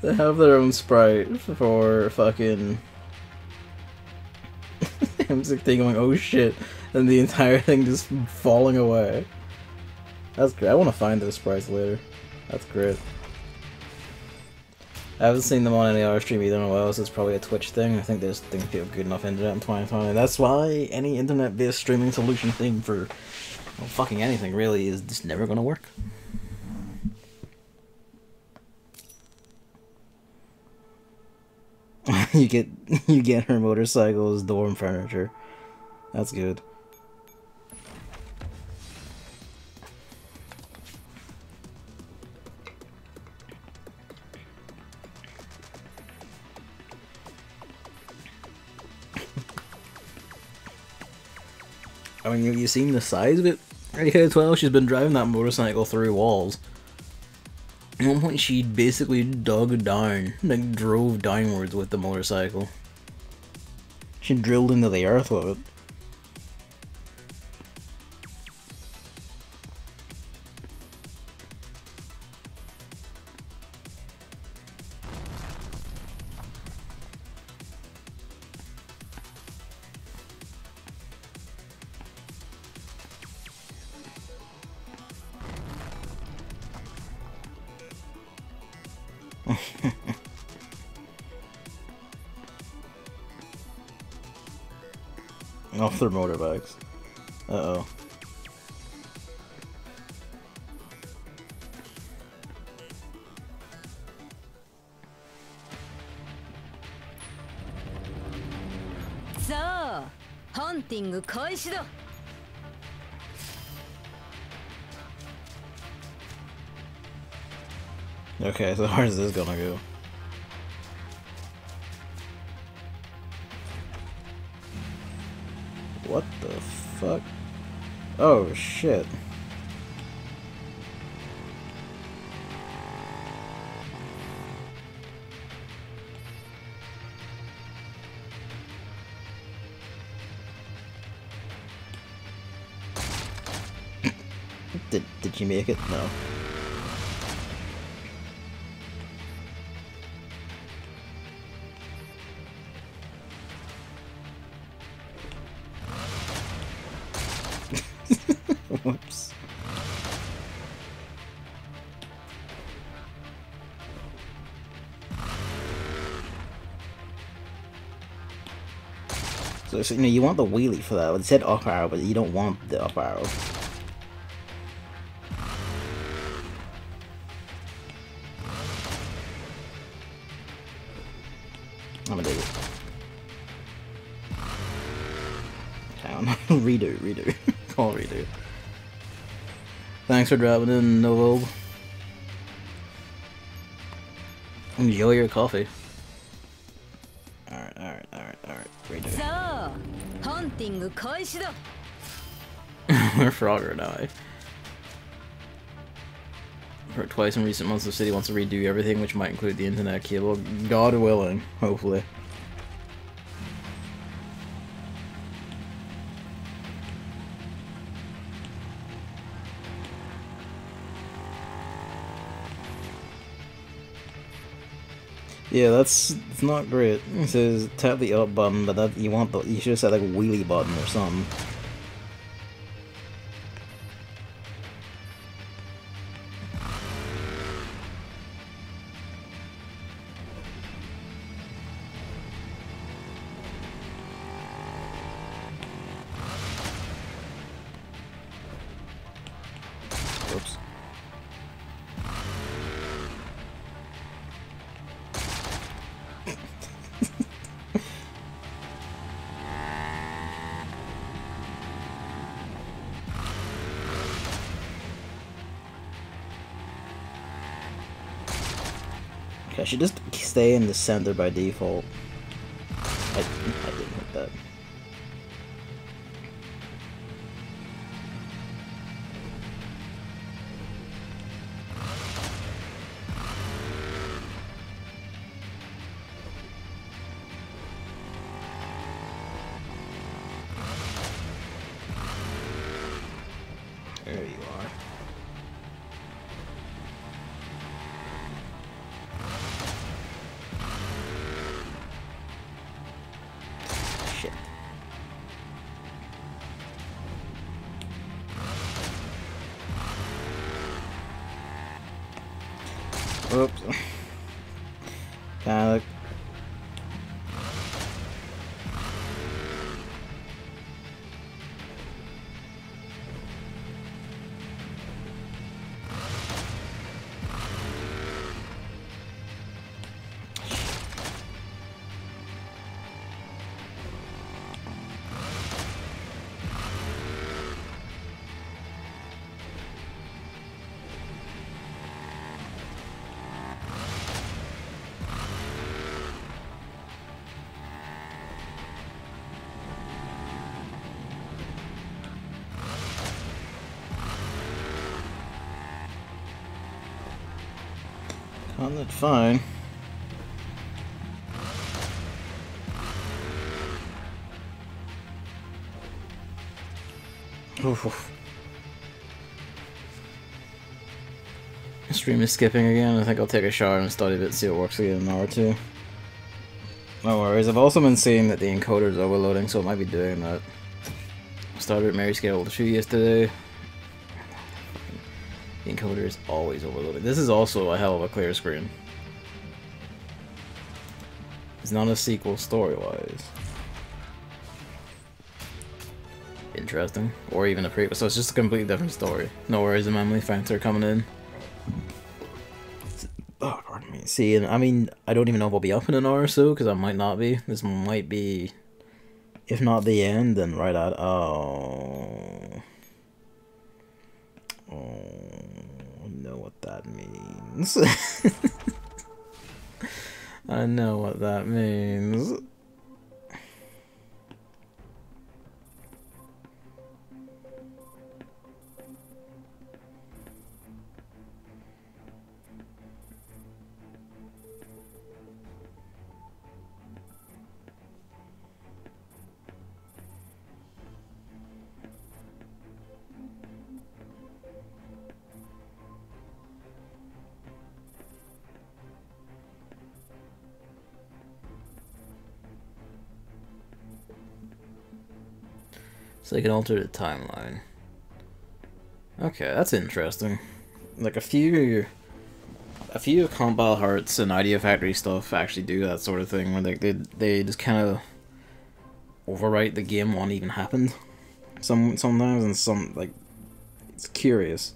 They have their own sprite for fucking M16 going, oh shit, and the entire thing just falling away. That's great. I want to find those sprites later. That's great. I haven't seen them on any other stream either in a while, so it's probably a Twitch thing. I think there's things people have good enough internet in 2020. That's why any internet-based streaming solution thing for well, fucking anything really is just never gonna work. you get her motorcycles, dorm furniture. That's good. I mean, you seen the size of it right here as well? She's been driving that motorcycle through walls. At one point, she basically dug down, like drove downwards with the motorcycle. She drilled into the earth with it. Off their motorbikes. Uh-oh. So, hunting 開始だ. Okay, so where's this gonna go? What the fuck? Oh shit. Did you make it? No. Whoops. So you know, you want the wheelie for that. It said up arrow, but you don't want the up arrow. I'm gonna do it. Down. redo. Call redo. Thanks for dropping in, Novold. Enjoy your coffee. Alright. Redo. So, hunting 開始だ. We're Frogger and I. Heard twice in recent months the city wants to redo everything, which might include the internet cable. God willing, hopefully. Yeah, it's not great. It says tap the up button, but that you should have said like wheelie button or something. Oops. I should just stay in the center by default. I didn't hit that. There you are. Oops. Kinda. On that fine. Oof. Stream is skipping again. I think I'll take a shower and study a bit, see if it works again in an hour or two. No worries. I've also been seeing that the encoder is overloading, so it might be doing that. Started Mary Scale 2 yesterday. The encoder is always overloading. This is also a hell of a clear screen. It's not a sequel story-wise. Interesting. Or even a prequel, so it's just a completely different story. No worries, Emily. Thanks for coming in. Oh, pardon me. See, I mean, I don't even know if I'll be up in an hour or so, because I might not be. This might be, if not the end, then right at, oh, I know what that means. I know what that means. So they can alter the timeline. Okay, that's interesting. Like a few Compile Hearts and Idea Factory stuff actually do that sort of thing, where they just kind of overwrite the game one even happened. Sometimes, and some, like, it's curious.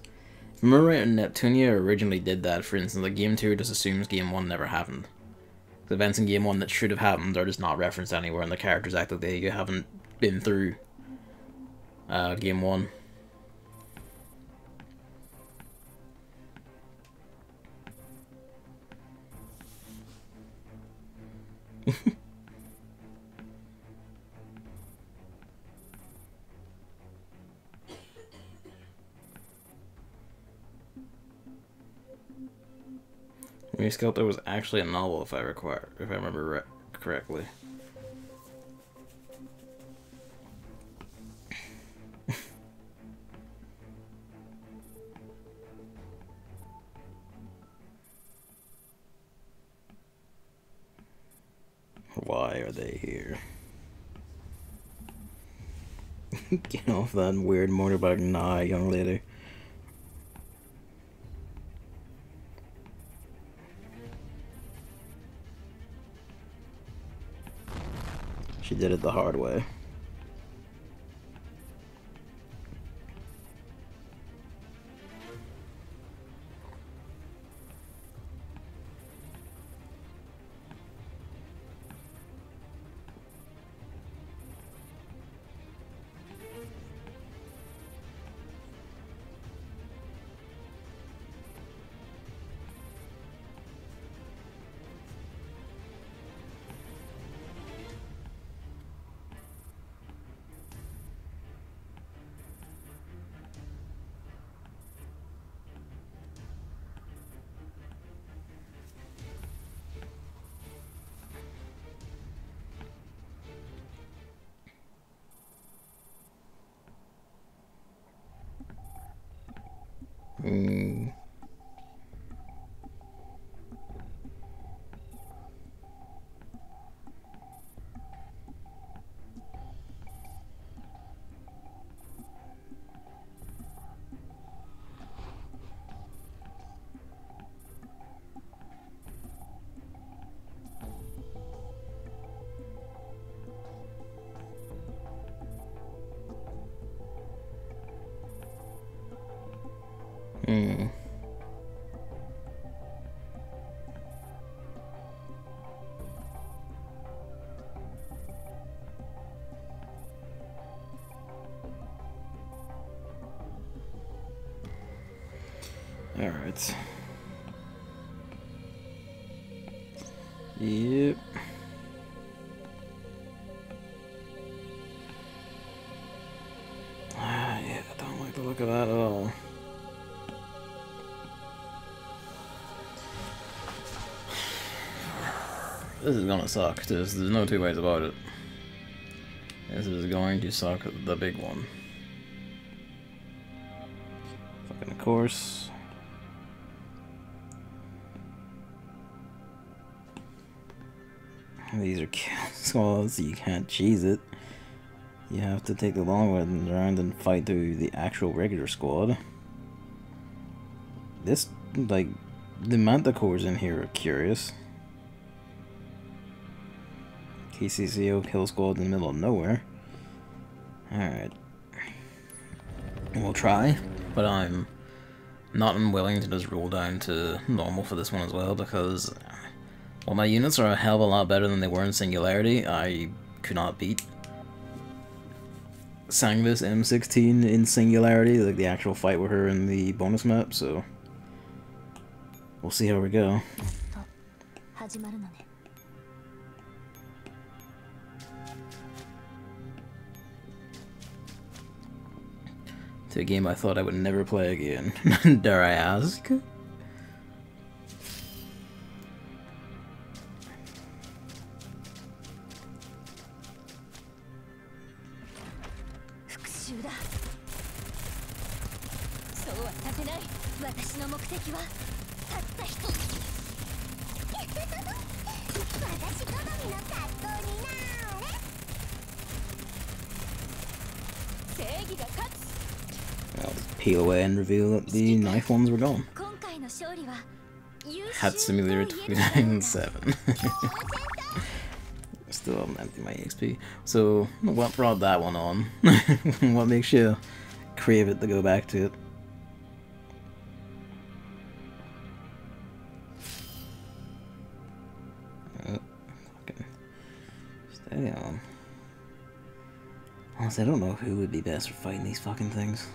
Remember right, Neptunia originally did that, for instance, like Game 2 just assumes Game 1 never happened. The events in Game 1 that should have happened are just not referenced anywhere, and the characters act like they haven't been through Game 1. Sculptor was actually a novel, if I remember correctly. Why are they here? Get off that weird motorbike, nah, young lady. She did it the hard way. Hmm. Alright. Yep. Yeah, I don't like the look of that at all. This is gonna suck. There's no two ways about it. This is going to suck the big one. Fucking course. These are kill squads, so you can't cheese it. You have to take the long way around and fight through the actual regular squad. This, like, the Manticores in here are curious. KCCO kill squad in the middle of nowhere. Alright. We'll try, but I'm not unwilling to just roll down to normal for this one as well, because while my units are a hell of a lot better than they were in Singularity, I could not beat Sanguis M16 in Singularity, like the actual fight with her in the bonus map, so we'll see how we go. To a game I thought I would never play again. Dare I ask? I'll just peel away and reveal that the knife ones were gone. Had Simulator 2007. Still haven't emptied my XP. So, what brought that one on? What makes you crave it to go back to it? Fucking stay on. Honestly, I don't know who would be best for fighting these fucking things.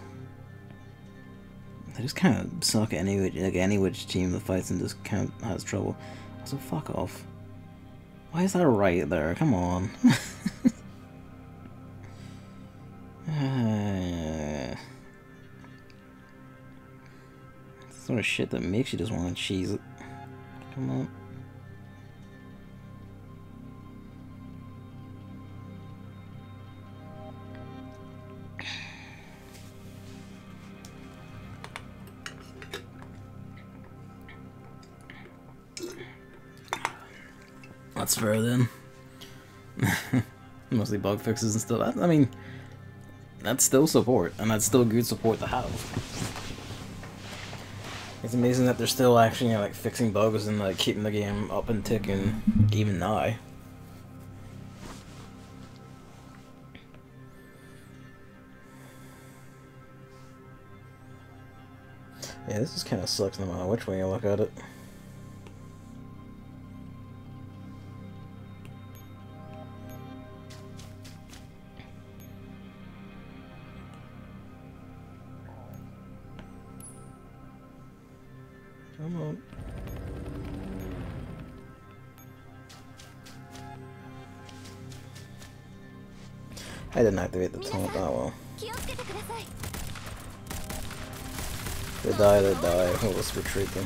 They just kind of suck any which team that fights and just kind of has trouble. So fuck off. Why is that right there? Come on. It's the sort of shit that makes you just want to cheese it. Come on. That's fair then. Mostly bug fixes and stuff. I mean, that's still support, and that's still good support to have. It's amazing that they're still actually, you know, like fixing bugs and like keeping the game up and ticking even now. Yeah, this just kind of sucks no matter which way you look at it. Come on. I didn't activate the taunt that well. They die, they die. We'll just retreat them.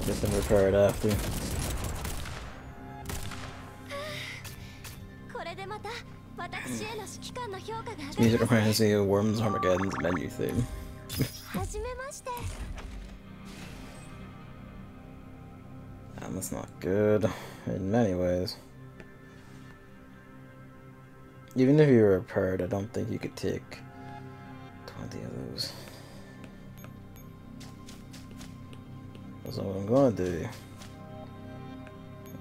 Get them repaired after. This music reminds me of Worms Armageddon's menu theme. And that's not good in many ways. Even if you were repaired, I don't think you could take 20 of those. So what I'm gonna do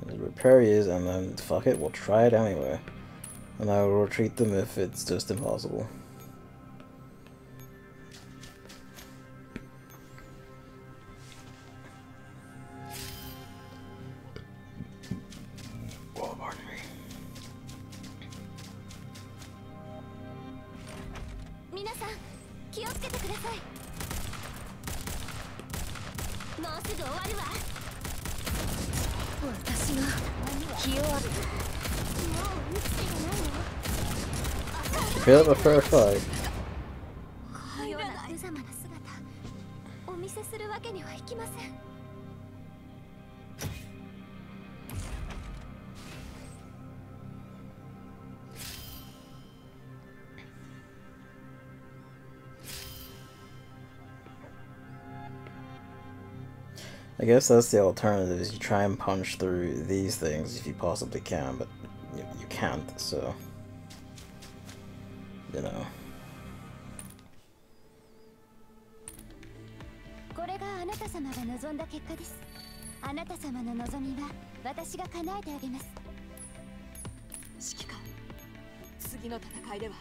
is repair these and then fuck it, we'll try it anyway. And I will retreat them if it's just impossible. Oh, pardon me. 皆さん気をつけてください。もうすぐ終わるわ。私が気弱。もう打つ手がないの。 Feel up a fair fight. このような無様な姿お見せするわけにはいきません。 I guess that's the alternative, is you try and punch through these things if you possibly can, but you can't, so... You know. これがあなた様が望んだ結果です。あなた様の望みは私が叶えてあげます。指揮官、次の戦いでは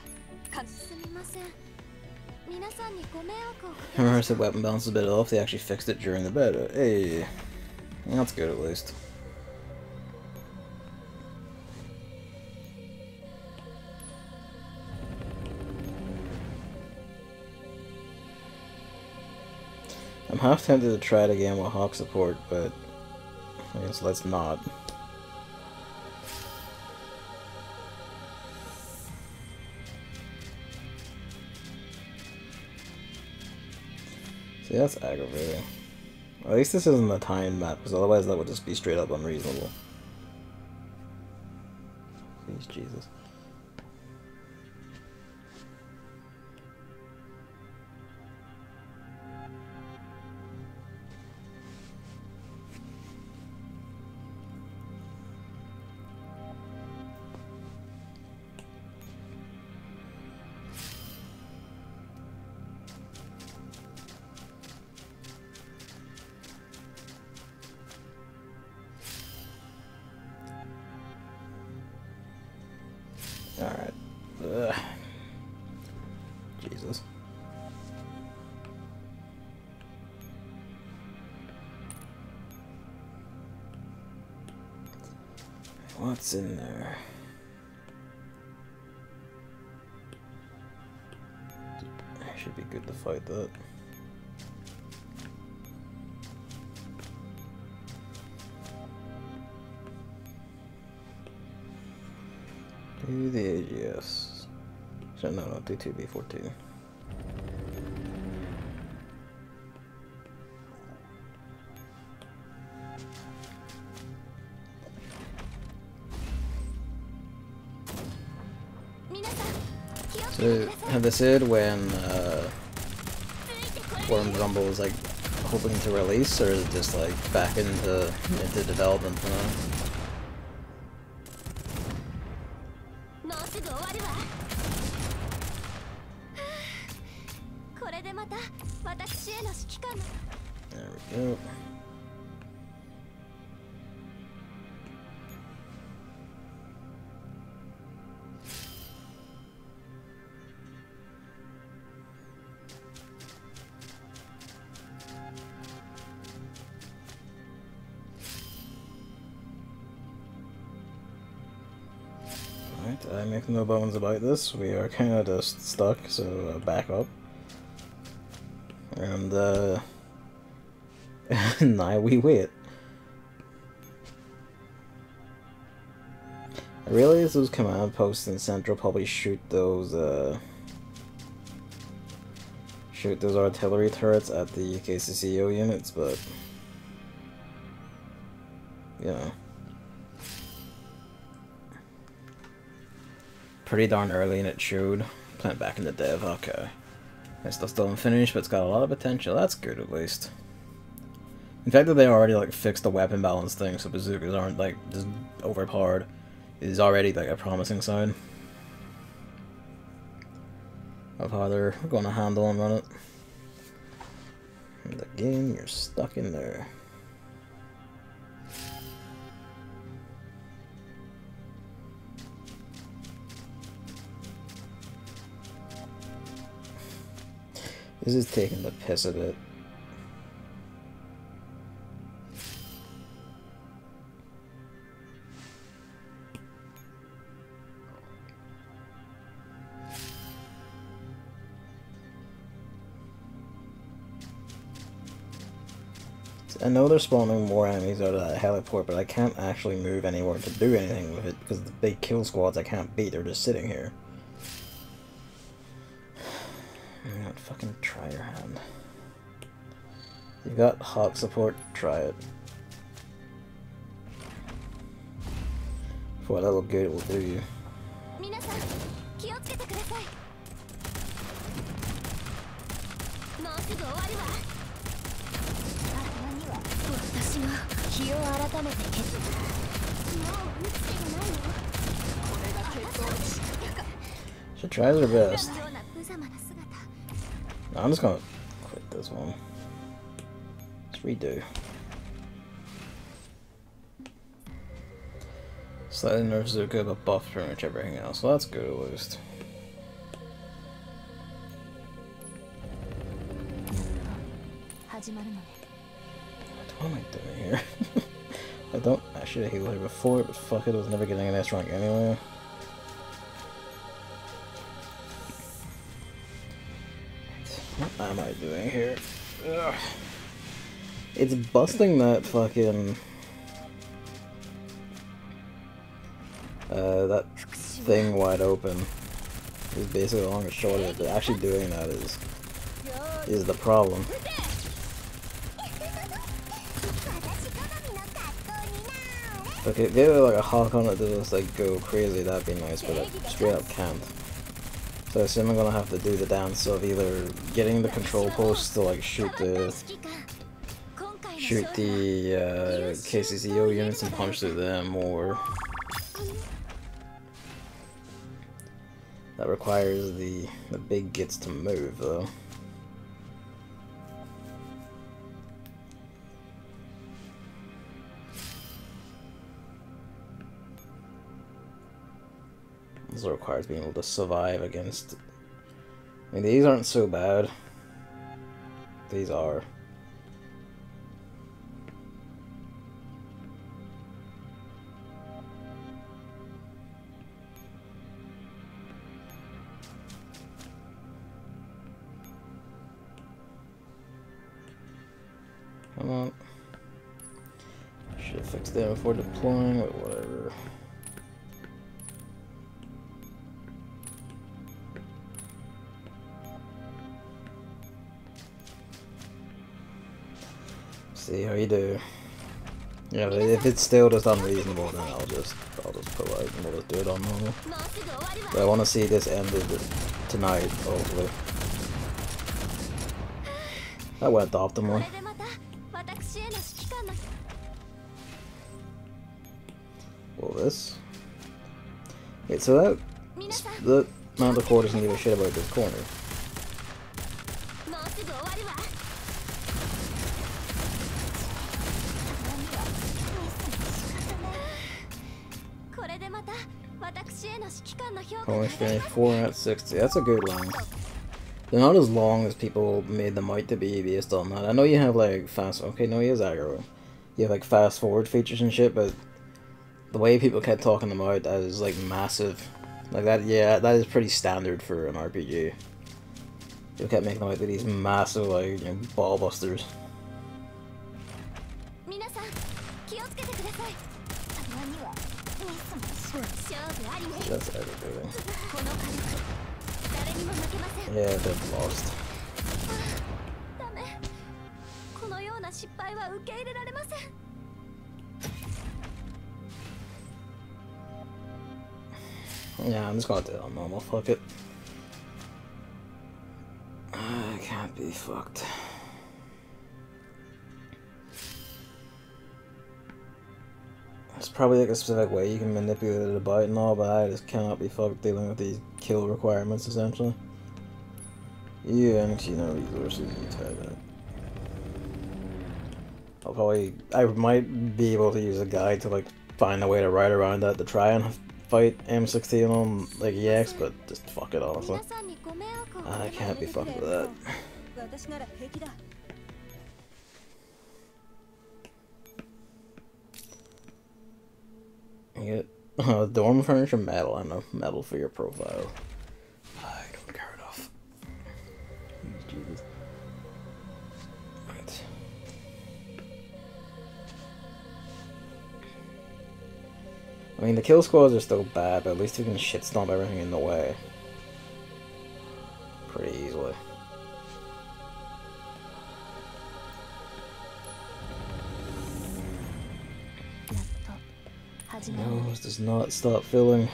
すみません。皆さんにご迷惑をかけ Remember I said weapon balance is a bit off, they actually fixed it during the beta. Hey, that's good at least. I'm half tempted to try it again with Hawk support, but I guess let's not. See, that's aggravating. At least this isn't a timed map, because otherwise that would just be straight up unreasonable. Please, Jesus. Alright. Jesus. What's in there? Should be good to fight that. Do the AGS. So no, do 2B14. So, have they said when Worm Rumble is like hoping to release, or is it just like back into development for now? もうすぐ終わるわ。これでまた私への指揮官の There we go. I make no bones about this, we are kind of just stuck, so back up. And now we wait. I realize those command posts in Central probably shoot those artillery turrets at the UKCCO units, but you know. Pretty darn early and it showed. Plant back in the dev, okay. This stuff's still unfinished, but it's got a lot of potential. That's good at least. In fact that they already like fixed the weapon balance thing so bazookas aren't like just overpowered is already like a promising sign of how they're gonna handle and run it. And again, you're stuck in there. This is taking the piss a bit. I know they're spawning more enemies out of that heliport, but I can't actually move anywhere to do anything with it because the big kill squads I can't beat, they're just sitting here. God, fucking try your hand. You got hot support, try it. For what little good it will do you. She tries her best. No, I'm just gonna quit this one. Let's redo. Slightly nerves are good, but buff pretty much everything else. So that's good at least. What am I doing here? I should have healed her before, but fuck it, I was never getting an S rank anyway. What am I doing here? Ugh. It's busting that fucking... that thing wide open. Is basically the long and short of it, but actually doing that is the problem. Okay, if they were like a hawk on it to just like go crazy, that'd be nice, but I straight up can't. So I assume I'm gonna have to do the dance of either getting the control post to like shoot the KCCO units and punch through them, or that requires the big gits to move though. Also requires being able to survive against... I mean, these aren't so bad. These are. Come on. Should have fixed them before deploying, but whatever. See how you do. Yeah, but if it's still just unreasonable, then I'll just put like, we'll just do it on normal. But I want to see this ended tonight, hopefully. That went optimally. Well, this. Wait, so the Mount of Core doesn't give a shit about this corner. Only 4 out of 60. That's a good length. They're not as long as people made them out to be based on that. I know you have like fast. Okay, no, he is aggro. You have like fast forward features and shit, but the way people kept talking them out as like massive, like that. Yeah, that is pretty standard for an RPG. People kept making them out to these massive, like, you know, ball busters. That's everything. Yeah, they're lost. Yeah, I'm just gonna do it on normal, fuck it. I can't be fucked. There's probably like a specific way you can manipulate it about and all, but I just cannot be fucked dealing with these kill requirements, essentially. Yeah, and no resources, you try that. I might be able to use a guide to like find a way to ride around that to try and fight M16 on like EX, but just fuck it, honestly. I can't be fucked with that. 私なら平気だ。You get dorm furniture metal and a medal for your profile. I don't care enough. Jesus. Right. I mean, the kill squads are still bad, but at least we can shit stomp everything in the way. Pretty easily. No, this does not stop filling.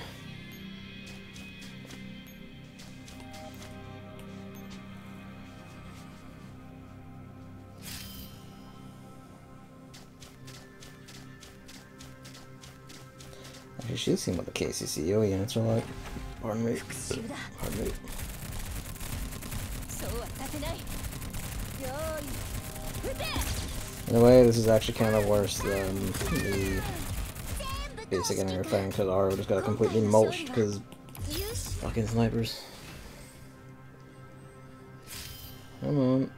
Actually, she's seen what the KCCO units are like. Pardon me. Pardon me. In a way, this is actually kind of worse than the basic enemy thing, because Aro just got completely mulched because fucking snipers. Come on.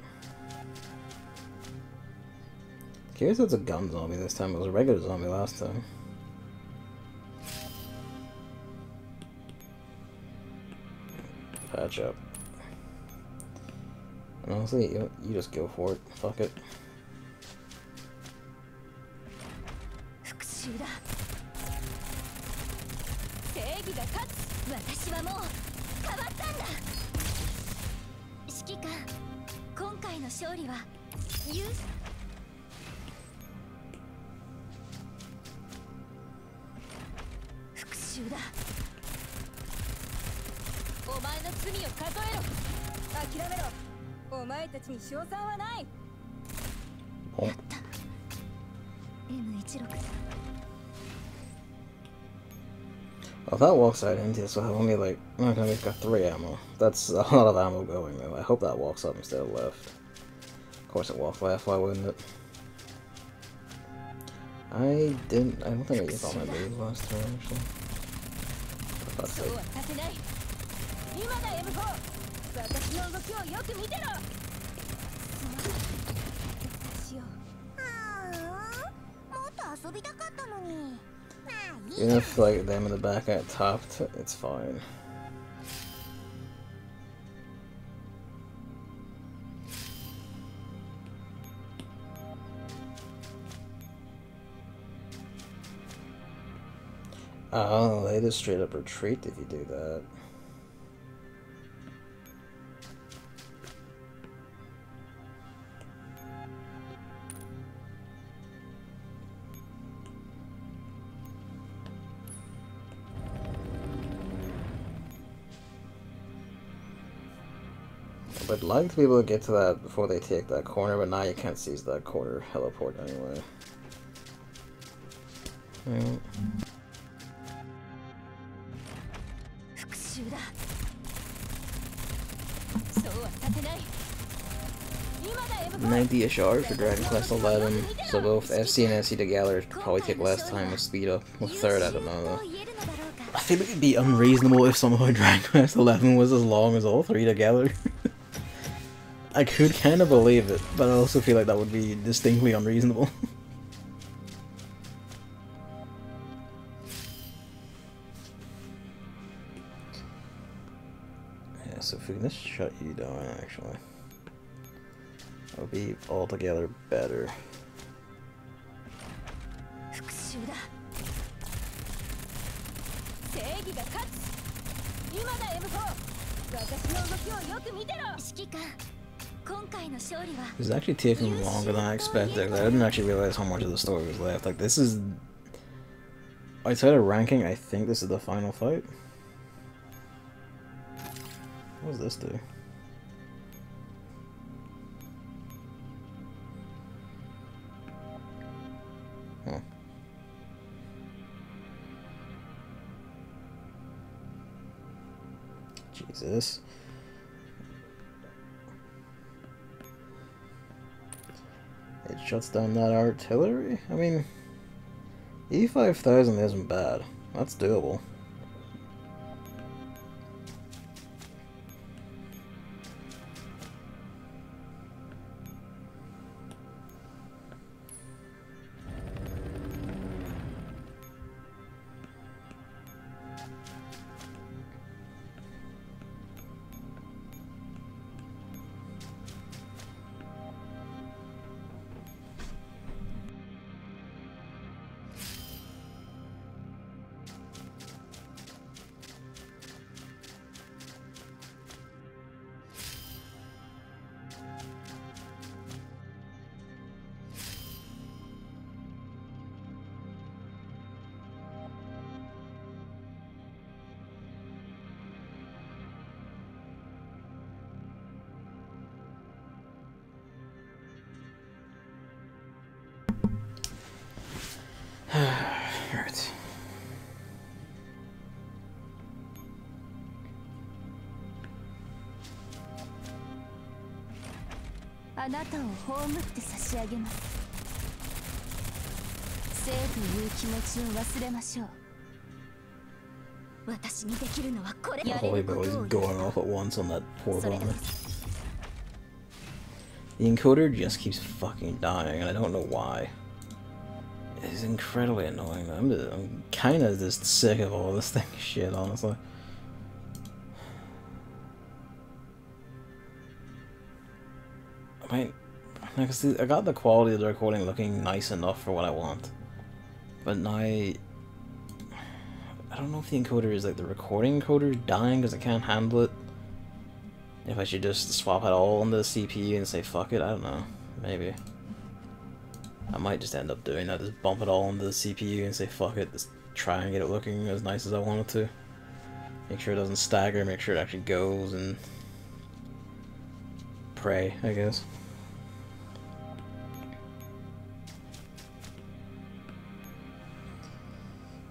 Curious if it's a gun zombie this time. It was a regular zombie last time. Patch up. Honestly, you just go for it. Fuck it. Oh. Well, if that walks right into this, we'll have only like, okay, we've got 3 ammo. That's a lot of ammo going though. I hope that walks up instead of left. Of course it walked left, why wouldn't it? I don't think I used all my moves last turn actually. For fuck's sake. Even if like them in the back get topped, it's fine. Oh, they just straight up retreat if you do that. I'd like to be able to get to that before they take that corner, but now you can't seize that corner heliport anyway. Right. 90 SR for Dragon Quest 11, so both FC and SC together probably take less time with speed up. With third, I don't know though. I feel like it'd be unreasonable if somehow Dragon Quest 11 was as long as all 3 together. I could kind of believe it, but I also feel like that would be distinctly unreasonable. Yeah, so if we can just shut you down, actually. That would be altogether better. It's actually taking longer than I expected. I didn't actually realize how much of the story was left. Like, this is... outside of ranking, I think this is the final fight. What does this do? Huh. Jesus. It shuts down that artillery? I mean, E5000 isn't bad. That's doable. あなたを葬って差し上げます。生という気持ちを忘れましょう。私にできるのはこれ。 Holy boy is going off at once on that poor bomber. The encoder just keeps fucking dying, and I don't know why. It's incredibly annoying. I'm kind of just sick of all this thing shit, honestly. I mean, I got the quality of the recording looking nice enough for what I want, but now I don't know if the encoder is like the recording encoder dying because it can't handle it. If I should just swap it all onto the CPU and say fuck it, I don't know. Maybe. I might just end up doing that, just bump it all onto the CPU and say fuck it, just try and get it looking as nice as I want it to. Make sure it doesn't stagger, make sure it actually goes, and pray, I guess.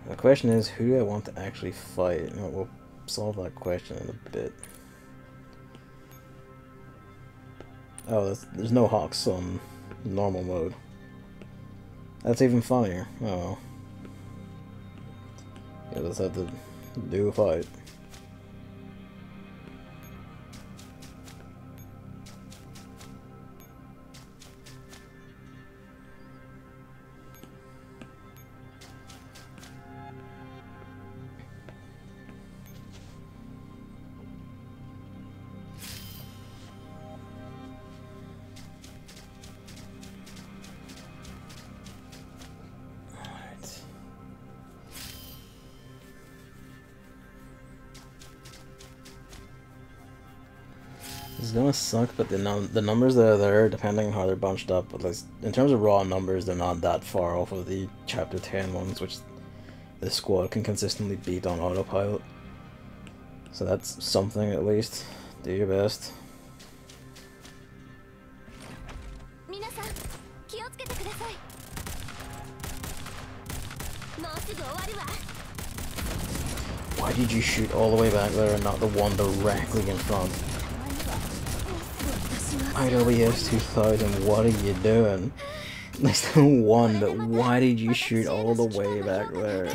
The question is, who do I want to actually fight? We'll solve that question in a bit. Oh, there's no Hawks on normal mode. That's even funnier. Oh. Yeah, let's have to do a fight. It's gonna suck, but the numbers that are there, depending on how they're bunched up, but like, in terms of raw numbers, they're not that far off of the Chapter 10 ones, which this squad can consistently beat on autopilot. So that's something at least. Do your best. Why did you shoot all the way back there and not the one directly in front? IWS 2000, what are you doing? There's still one, but why did you shoot all the way back there?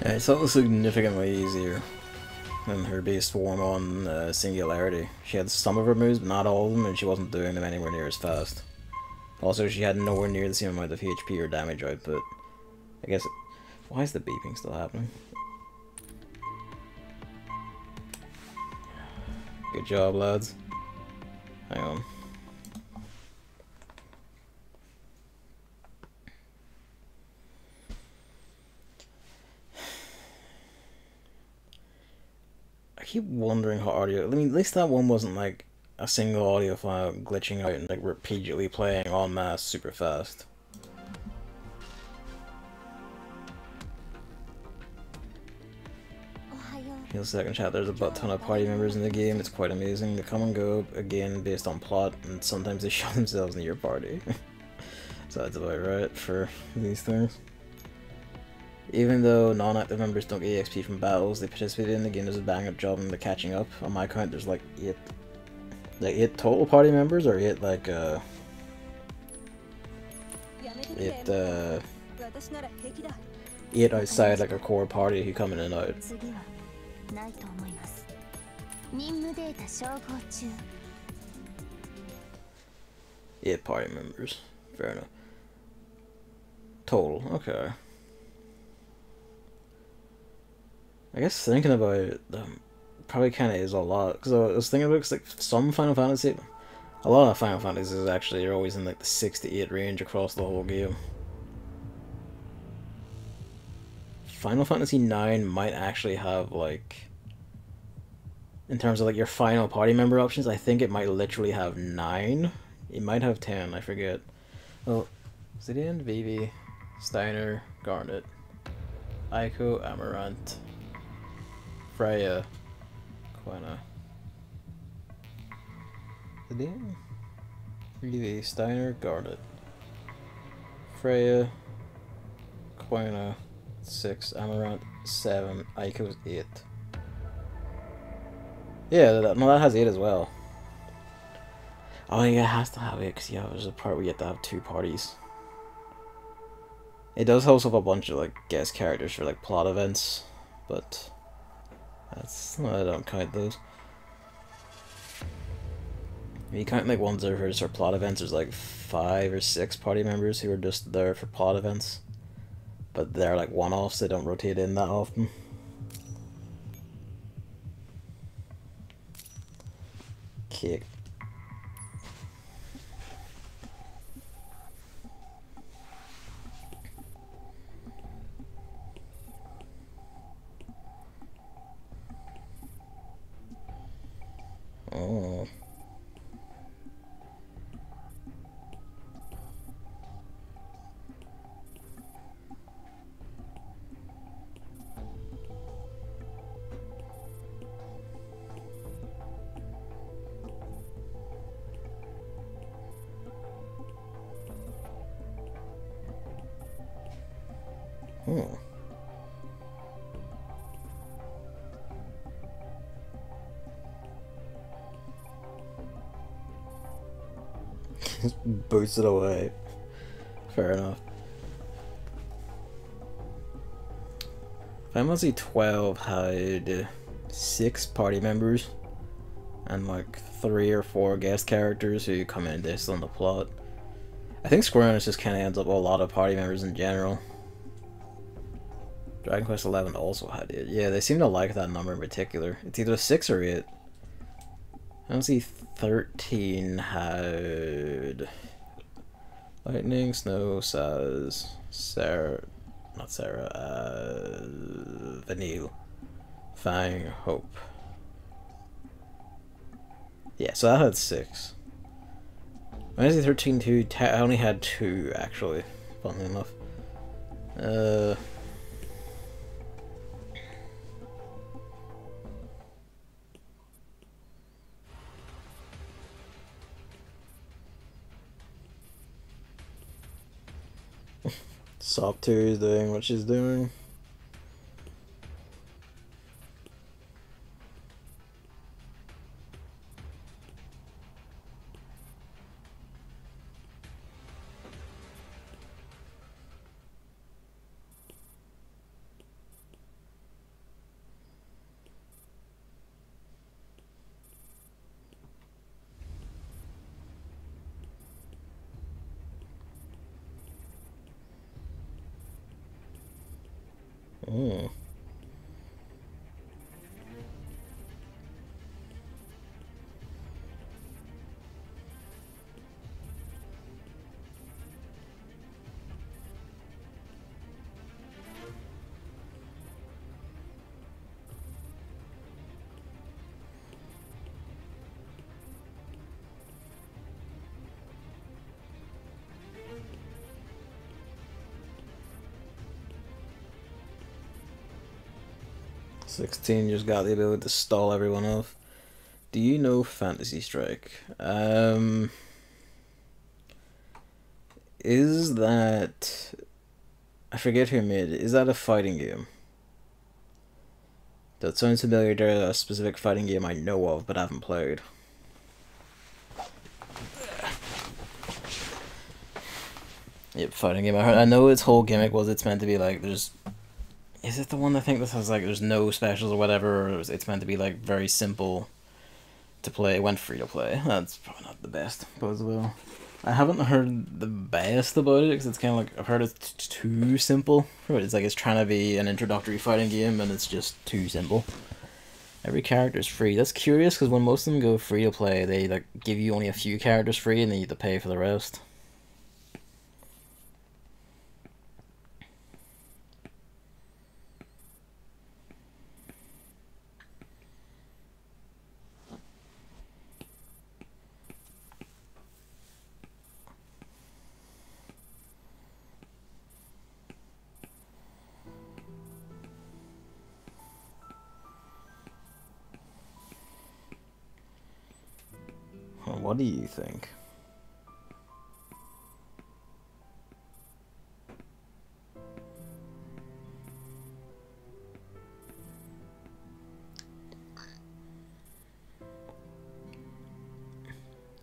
Yeah, it's also significantly easier than her base form on Singularity. She had some of her moves, but not all of them, and she wasn't doing them anywhere near as fast. Also, she had nowhere near the same amount of HP or damage output. I guess... Why is the beeping still happening? Good job, lads. Hang on. keep wondering how audio. I mean, at least that one wasn't like a single audio file glitching out and like repeatedly playing en masse super fast. In the second chat, there's a butt ton of party members in the game. It's quite amazing. They come and go again based on plot, and sometimes they show themselves in your party. So that's about right for these things. Even though non-active members don't get EXP from battles they participate in, the game does a bang up job in the catching up. On my count, there's like 8 total party members, or 8 like 8 outside like a core party who come in and out. ないと思います。任務データ照合中。8 party members. Fair enough. Total. Okay. I guess thinking about it, probably kind of is a lot. Because I was thinking about like some Final Fantasy, a lot of Final Fantasies actually are always in like the 6 to 8 range across the whole game. Final Fantasy 9 might actually have, like, in terms of like your final party member options, I think it might literally have 9. It might have 10, I forget. Oh, Zidian, Vivi, Steiner, Garnet, Aiko, Amaranth, Freya, Quena. Zidian, Vivi, Steiner, Garnet, Freya, Quena, 6, Amaranth, 7, Aiko's 8. Yeah, no, that has 8 as well. Oh yeah, it has to have 8 because yeah, there's a part where you have to have 2 parties. It does host up a bunch of like guest characters for like plot events, but that's I don't count those. If you count like ones that are for plot events, there's like 5 or 6 party members who are just there for plot events. But they're like one-offs, they don't rotate in that often. Kick. Oh. Oh. Just boots it away. Fair enough. Final Fantasy 12 had 6 party members and like 3 or 4 guest characters who come in and assist on the plot. I think Square Enix just kind of ends up with a lot of party members in general. Dragon Quest XI also had 8. Yeah, they seem to like that number in particular. It's either 6 or 8. Fantasy 13 had Lightning, Snow, Saz, Sarah, not Sarah, Vanille, Fang, Hope. Yeah, so that had 6. Fantasy 13 2 only had 2 actually, funnily enough. Sop 2 is doing what she's doing. Oh. 16 just got the ability to stall everyone off. Do you know Fantasy Strike? Is that... I forget who made it. Is that a fighting game? That sounds familiar to a specific fighting game I know of, but haven't played. Yep, fighting game. I know its whole gimmick was it's meant to be like, there's... Is it the one I think that has like, there's no specials or whatever, or it's meant to be like very simple to play? It went free to play. That's probably not the best, but as well. I haven't heard the best about it, because it's kind of like, I've heard it's too simple. It's like it's trying to be an introductory fighting game, and it's just too simple. Every character is free. That's curious, because when most of them go free to play, they like give you only a few characters free, and then you have to pay for the rest. What do you think?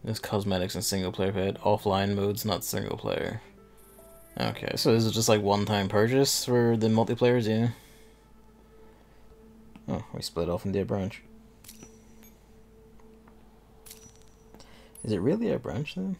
There's cosmetics and single player paid. Offline modes, not single player. Okay, so this is just like one-time purchase for the multiplayers, yeah? Oh, we split off into a branch. Is it really a branch then?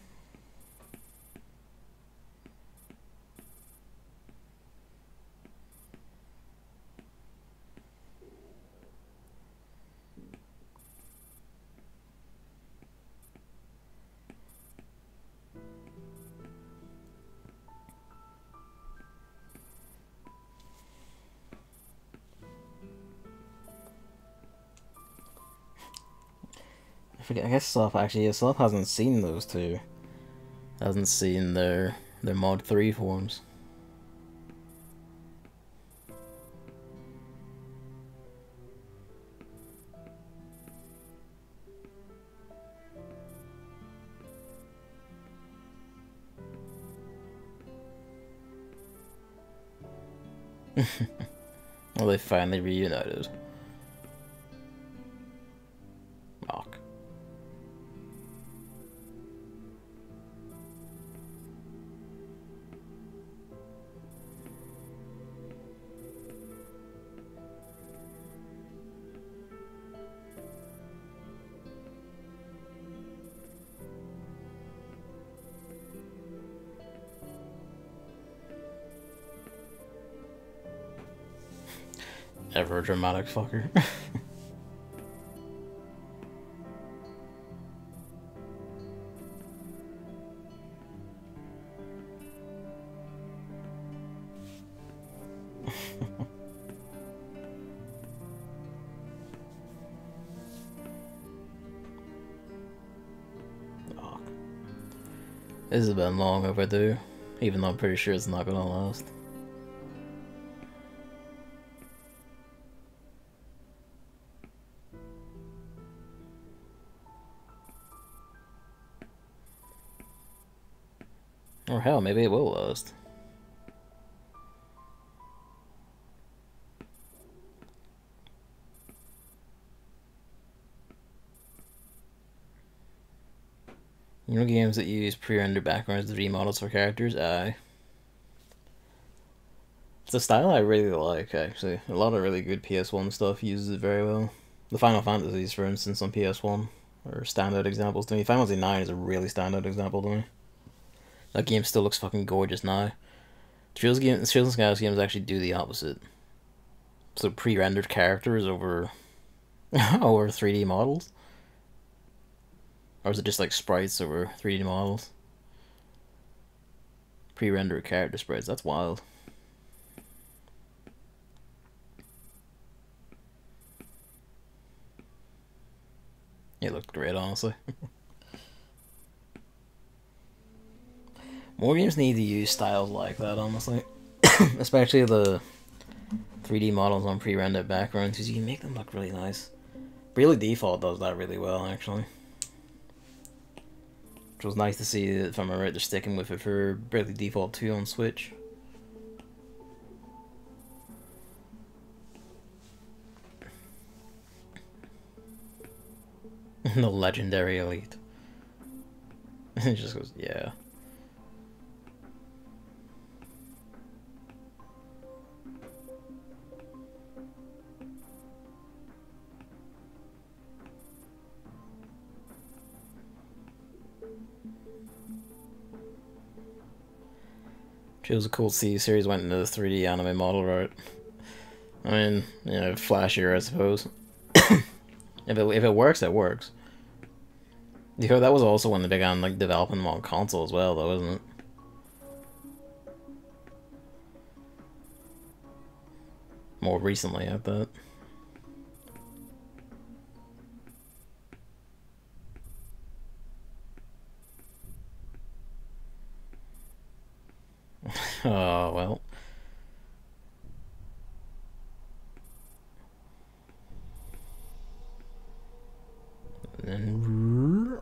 I guess Slop actually, yeah, Slop hasn't seen those two. Hasn't seen their mod 3 forms. Well, they finally reunited. Fuck. Ever dramatic fucker. This has been long overdue, even though I'm pretty sure it's not gonna last. Or hell, maybe it will last. You know games that use pre-rendered backgrounds to remodels for characters? Aye. It's a style I really like, actually. A lot of really good PS1 stuff uses it very well. The Final Fantasies, for instance, on PS1 are standout examples to me. Final Fantasy 9 is a really standout example to me. That game still looks fucking gorgeous now. Trails and Scales games actually do the opposite. So pre-rendered characters over over 3D models? Or is it just like sprites over 3D models? Pre-rendered character sprites, that's wild. It looked great, honestly. More games need to use styles like that, honestly. Especially the 3D models on pre-rendered backgrounds because you can make them look really nice. Really Default does that really well, actually. Which was nice to see that, if I'm right, they're sticking with it for Bravely Default 2 on Switch. The legendary elite. It just goes, yeah. It was a cool to see series went into the 3D anime model route. I mean, you know, flashier, I suppose. If it works, it works. You know, that was also when they began like developing them on console as well, though, isn't it? More recently, I bet. Oh well. And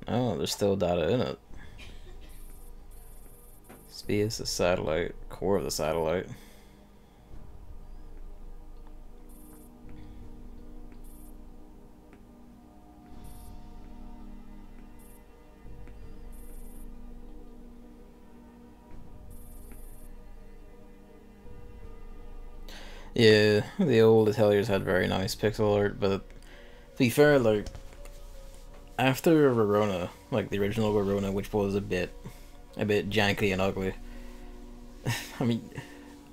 oh, there's still data in it. Speed is the satellite, core of the satellite. Yeah, the old Ateliers had very nice pixel art, but to be fair, like, after Verona, like the original Verona, which was a bit janky and ugly. I mean,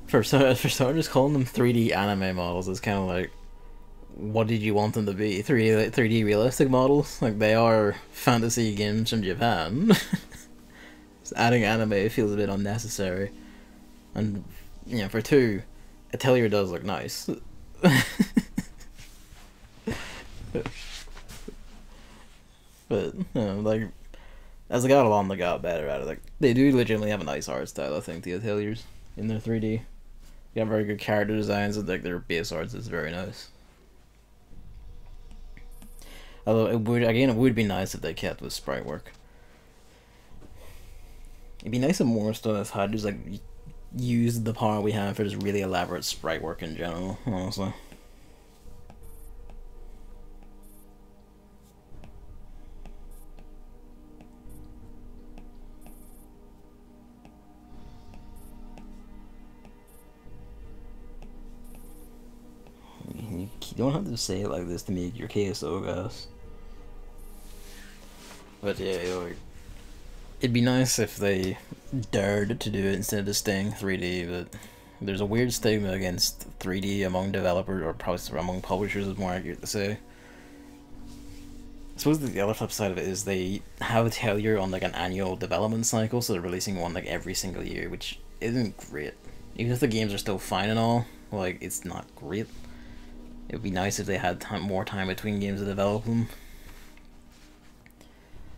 for starters, calling them 3D anime models is kind of like, what did you want them to be? 3D realistic models? Like, they are fantasy games from Japan. Just adding anime feels a bit unnecessary. And, you know, for two, Atelier does look nice. But, you know, like, as they got along, they got better at it. Like, they do legitimately have a nice art style, I think, the Ateliers, in their 3D. You have very good character designs, and like their base arts is very nice. Although it would be nice if they kept with sprite work. It'd be nice if more stuff had just like used the power we have for just really elaborate sprite work in general, honestly. You don't have to say it like this to make your KSO, guys. But yeah, like, it'd be nice if they dared to do it instead of staying 3D, but there's a weird stigma against 3D among developers, or probably among publishers is more accurate to say. I suppose the other flip side of it is they have Atelier on like an annual development cycle, so they're releasing one like every single year, which isn't great. Even if the games are still fine and all, like, it's not great. It would be nice if they had more time between games to develop them.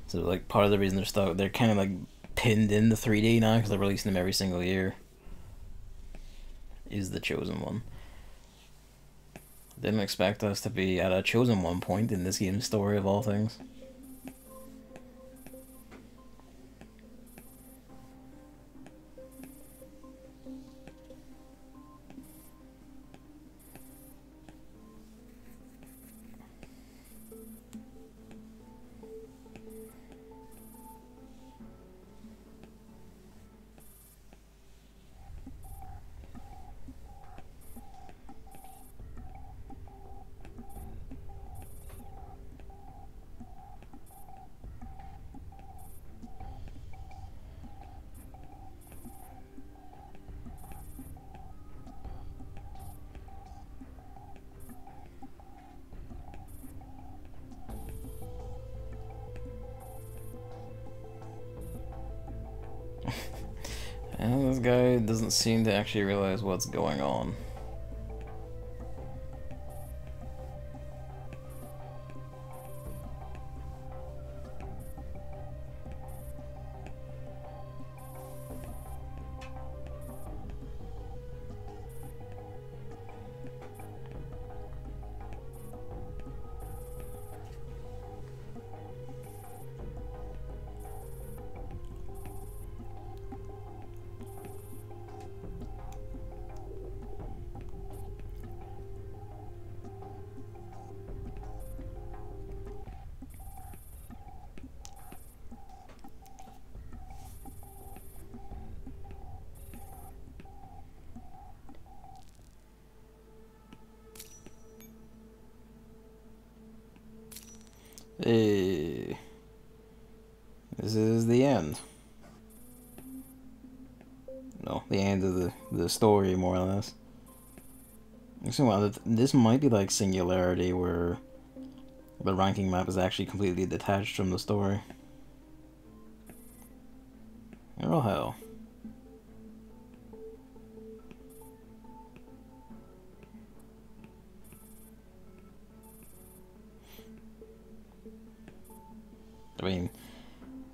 So, like, part of the reason they're kind of, like, pinned into 3D now, because they're releasing them every single year, is the Chosen One. Didn't expect us to be at a Chosen One point in this game's story, of all things. And this guy doesn't seem to actually realize what's going on. Hey, this is the end. No, the end of the story, more or less. This might be like Singularity, where the ranking map is actually completely detached from the story. Oh hell. I mean,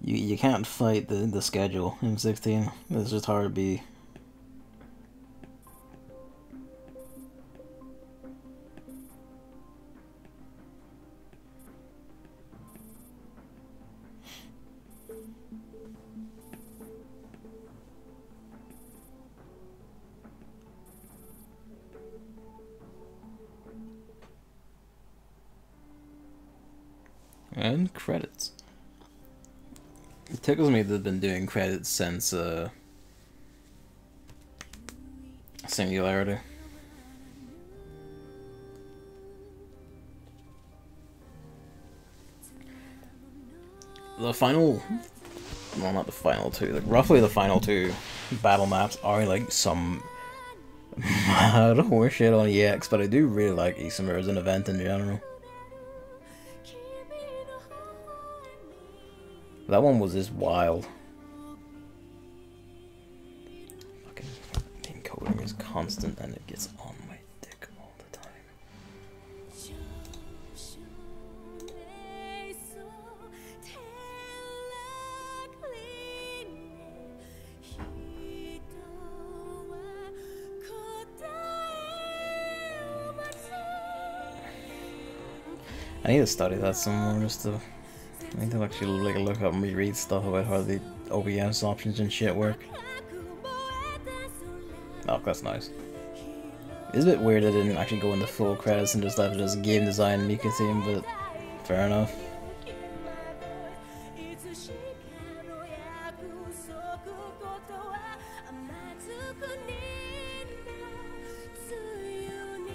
you can't fight the schedule in 16. It's just hard to be. And credits. It tickles me that they've been doing credits since Singularity. The final, well, not the final two, like roughly the final two battle maps are like some mad horseshit on EX, but I do really like Isomer as an event in general. That one was just wild. Fucking encoding is constant and it gets on my dick all the time. I need to study that some more just to. I need to actually like look up and reread stuff about how the OBS options and shit work. Oh, that's nice. It's a bit weird I didn't actually go into full credits and just left it as game design Mica-Team, but fair enough.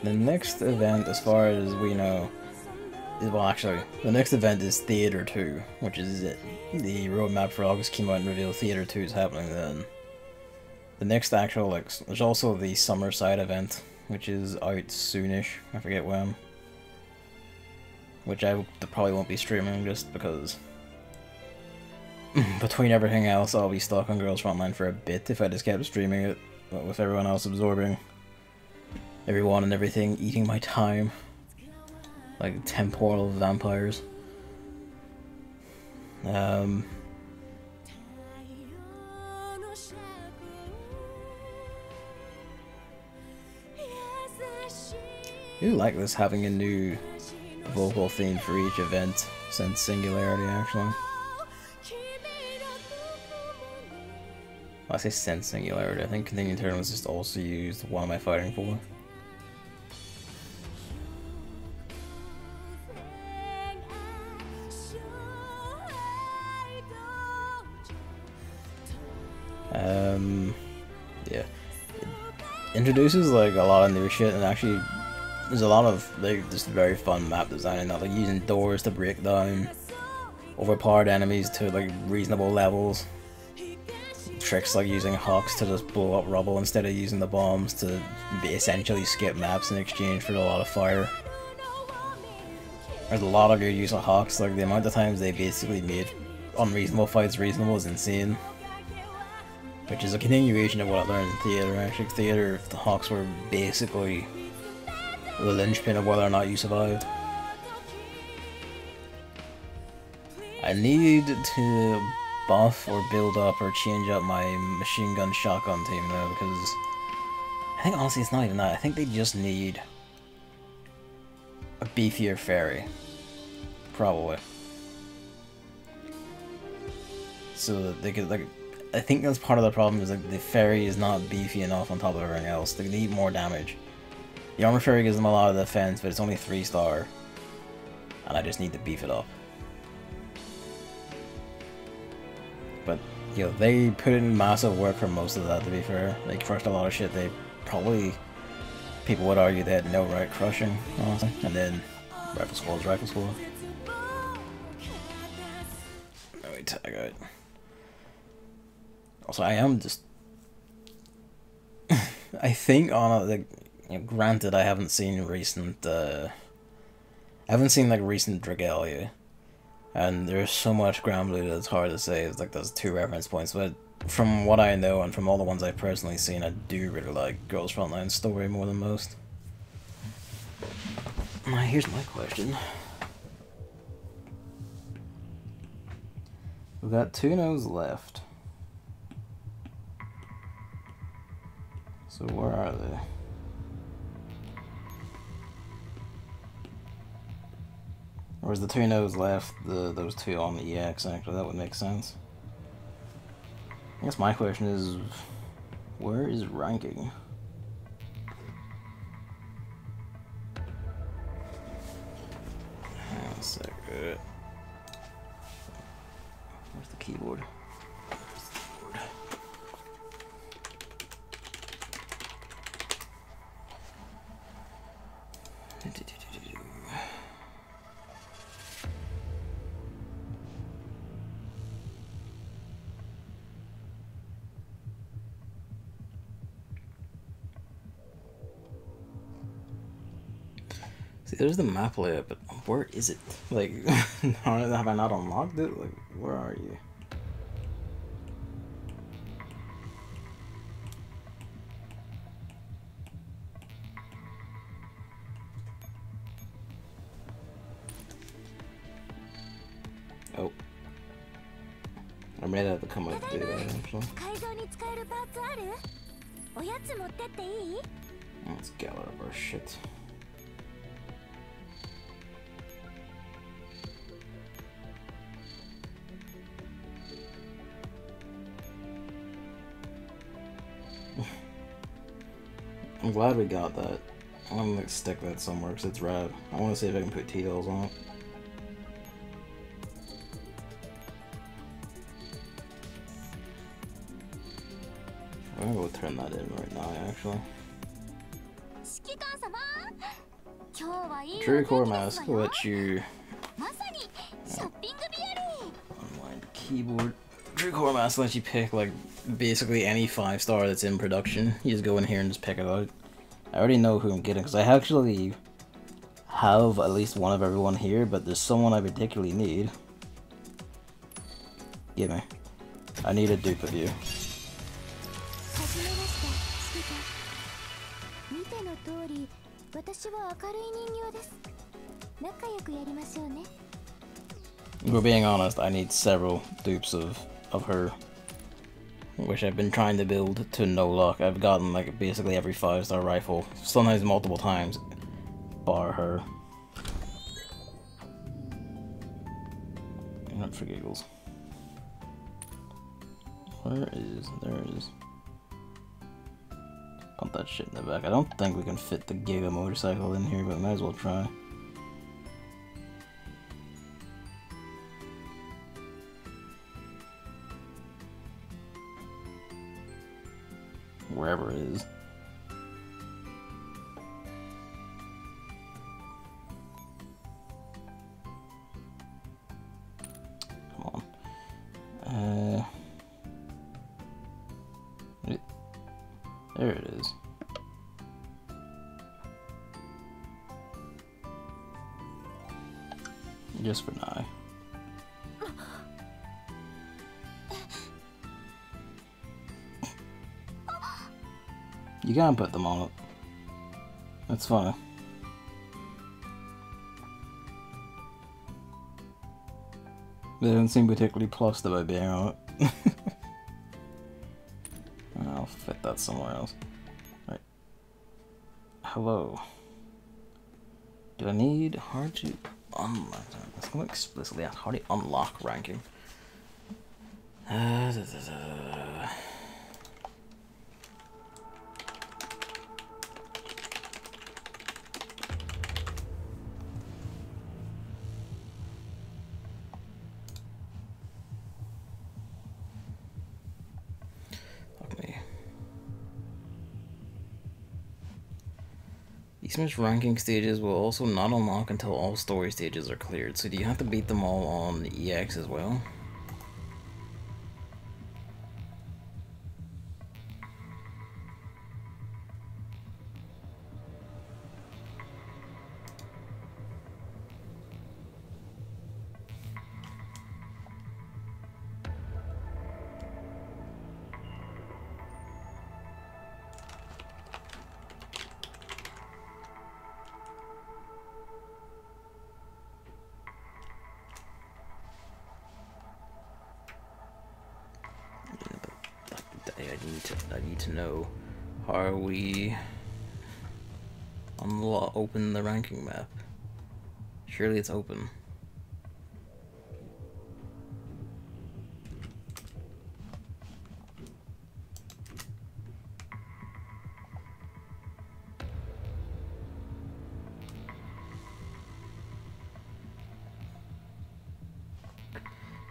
The next event, as far as we know, well, actually, the next event is Theater 2, which is it. The roadmap for August came out and revealed Theater 2 is happening then. The next actual, like, there's also the Summer Side event, which is out soonish, I forget when. Which I probably won't be streaming just because between everything else I'll be stuck on Girls Frontline for a bit if I just kept streaming it, with everyone else absorbing everyone and everything, eating my time. Like temporal vampires. I do like this, having a new vocal theme for each event since Singularity, actually. I say since Singularity, I think Continuing Tournaments just also used What Am I Fighting For? Yeah. It introduces like a lot of new shit, and actually there's a lot of like just very fun map design and that, like using doors to break down overpowered enemies to like reasonable levels. Tricks like using hawks to just blow up rubble instead of using the bombs to essentially skip maps in exchange for a lot of fire. There's a lot of good use of hawks, like the amount of times they basically made unreasonable fights reasonable is insane. Which is a continuation of what I learned in Theater. Actually, Theater, the hawks were basically the linchpin of whether or not you survived. I need to buff or build up or change up my machine gun shotgun team though, because I think honestly it's not even that. I think they just need a beefier fairy. Probably. So that they could, like, I think that's part of the problem, is like the fairy is not beefy enough on top of everything else. They need more damage. The armor fairy gives them a lot of defense, but it's only 3-star. And I just need to beef it up. But, you know, they put in massive work for most of that, to be fair. They crushed a lot of shit they probably, people would argue they had no right crushing, honestly. And then Rifle Squad is Rifle Squad. tag out. Also, I am just... I think on like, you know, granted, I haven't seen recent. I haven't seen like recent Dragalia, and there's so much ground blue that it's hard to say. It's like those 2 reference points, but from what I know and from all the ones I've personally seen, I do really like Girls Frontline story more than most. Now, here's my question. We've got 2 no's left. So where are they? Or is the 2 no's left, those 2 on the EX, actually? That would make sense. I guess my question is, where is ranking? Hang on a sec. Where's the keyboard? See, there's the map layout, but where is it? Like, have I not unlocked it? Like, where are you? Oh. I may have to come up to do that, actually. Let's gather up our shit. I'm glad we got that. I'm gonna like, stick that somewhere because it's rad. I want to see if I can put T-Dolls on it. I'm gonna go turn that in right now, actually. True Core Mask will let you unwind keyboard. True Core Mask lets you pick like basically any 5-star that's in production. You just go in here and just pick it out. I already know who I'm getting because I actually have at least one of everyone here, but there's someone I particularly need. Give me. I need a dupe of you. If we're being honest, I need several dupes of her, which I've been trying to build to no luck. I've gotten like basically every 5-star rifle, sometimes multiple times, bar her. Not for giggles. Where is? There it is. Pump that shit in the back. I don't think we can fit the Giga motorcycle in here, but might as well try. Wherever it is. Come on. There it is. Just for now. You can't put them on it. That's funny. They don't seem particularly plussed about being on it. I'll fit that somewhere else. Right. Hello. Do I need hard to unlock? Let's go explicitly ask how to unlock ranking. Isomer's ranking stages will also not unlock until all story stages are cleared, so do you have to beat them all on the EX as well? I need to know. How are we open the ranking map? Surely it's open.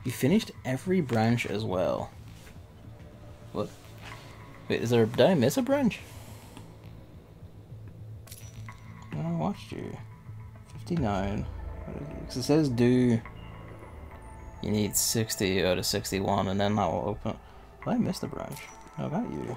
You finished every branch as well. What? Wait, did I miss a branch? I watched you. 59. Because it says you need 60 out of 61 and then that will open. Well, I missed a branch. I got you.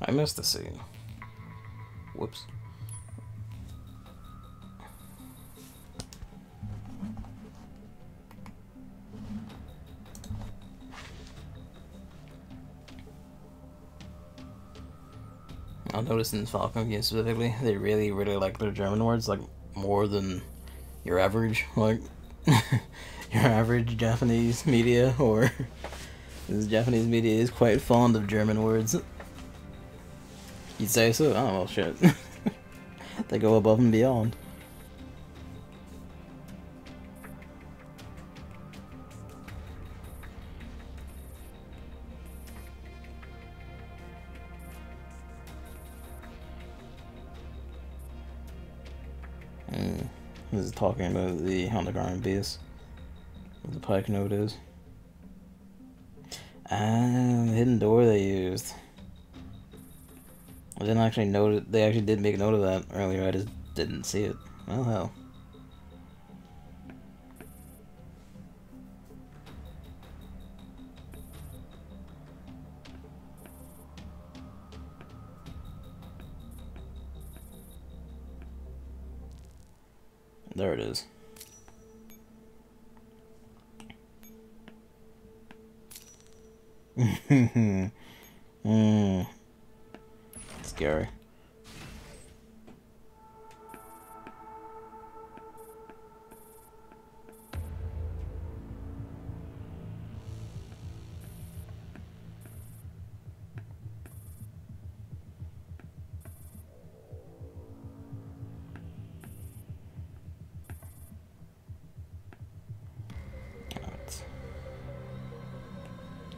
I missed the scene. Whoops. I'll notice in Falcon game specifically, they really like their German words, like, more than your average, like, your average Japanese media, or this Japanese media is quite fond of German words. You'd say so? Oh, well, shit. They go above and beyond. This is talking about the underground base. What the pike note is. Ah, the hidden door they used. I didn't actually note it. They actually did make a note of that earlier. I just didn't see it. Well, hell. There it is. Scary.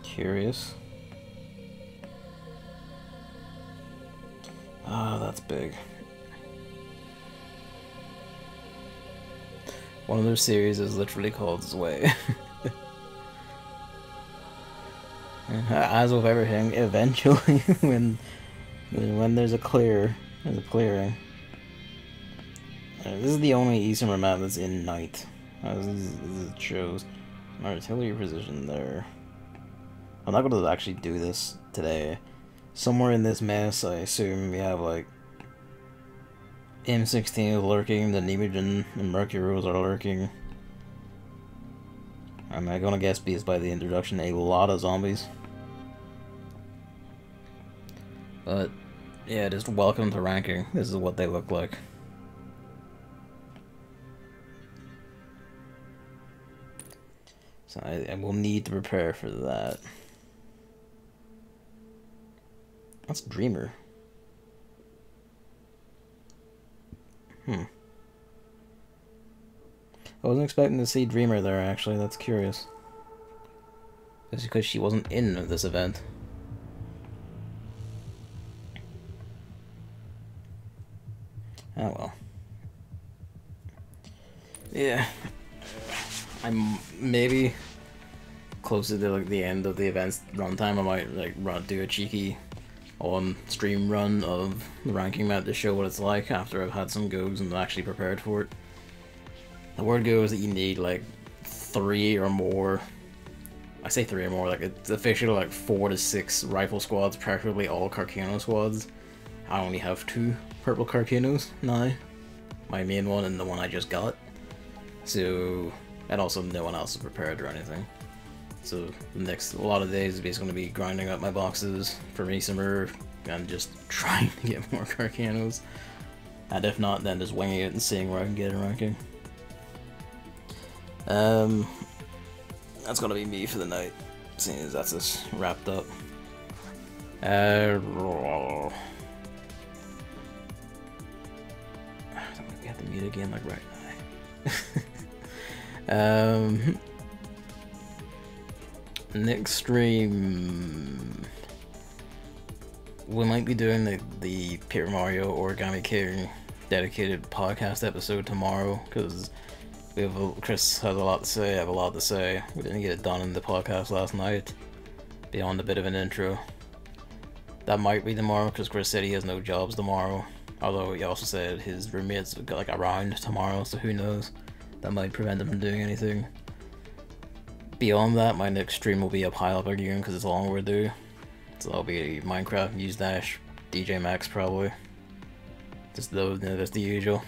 Curious. Oh, that's big. One of their series is literally called Zway. As with everything, eventually, when there's a clearing. This is the only Isomer map that's in night. As it shows. Artillery position there. I'm not going to actually do this today. Somewhere in this mess, I assume we have like M16 lurking, the Nemogen and Mercury's are lurking. I'm gonna guess because by the introduction, a lot of zombies. But Yeah, just welcome to ranking. This is what they look like. So I will need to prepare for that. That's Dreamer. I wasn't expecting to see Dreamer there, actually. That's curious. That's because she wasn't in this event. Oh well. Yeah. I'm maybe closer to like the end of the event's runtime. I might like do a cheeky on-stream run of the ranking map to show what it's like after I've had some goes and actually prepared for it. The word goes that you need like 3 or more. I say 3 or more, like it's officially like 4 to 6 rifle squads, preferably all Carcano squads. I only have 2 purple Carcanos now. My main one and the one I just got. So, and also no one else is prepared or anything. So the next a lot of days is basically going to be grinding up my boxes for Isomer and just trying to get more Carcanos. And if not, then just winging it and seeing where I can get a ranking. That's gonna be me for the night, seeing as that's us wrapped up. We have to meet again, like right now. Next stream, we might be doing the Paper Mario Origami King dedicated podcast episode tomorrow, because Chris has a lot to say, I have a lot to say. We didn't get it done in the podcast last night, beyond a bit of an intro. That might be tomorrow, because Chris said he has no jobs tomorrow. Although he also said his roommates got like around tomorrow, so who knows. That might prevent him from doing anything. Beyond that, my next stream will be a pile-up again, because it's long overdue. So that'll be Minecraft, Muse Dash, DJ Max probably. Just those, you know, that's the usual.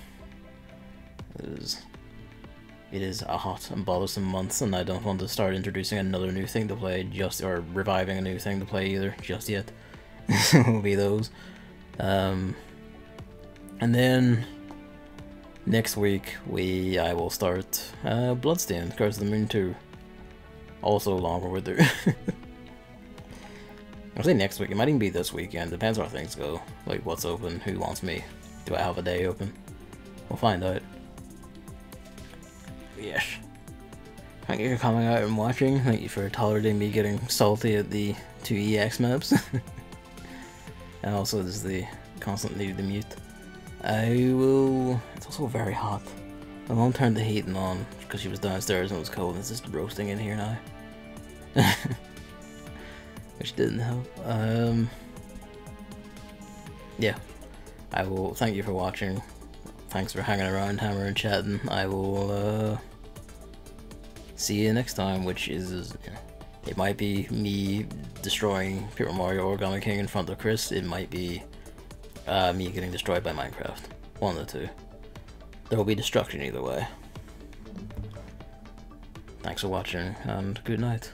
It is a hot and bothersome month, and I don't want to start introducing another new thing to play or reviving a new thing to play either, just yet. It will be those. And then next week I will start Bloodstained, Curse of the Moon 2. Also long overdue. I'll say next week, it might even be this weekend, depends how things go. Like what's open, who wants me, do I have a day open? We'll find out. Yes. Thank you for coming out and watching. Thank you for tolerating me getting salty at the 2 EX maps. And also there's the constant need to mute. It's also very hot. My mom turned the heating on because she was downstairs and it was cold, and it's just roasting in here now. Which didn't help. Yeah. I will thank you for watching. Thanks for hanging around, Hammer, and chatting. I will see you next time, which is, it might be me destroying Paper Mario Origami King in front of Chris. It might be me getting destroyed by Minecraft. One of the two. There will be destruction either way. Thanks for watching, and good night.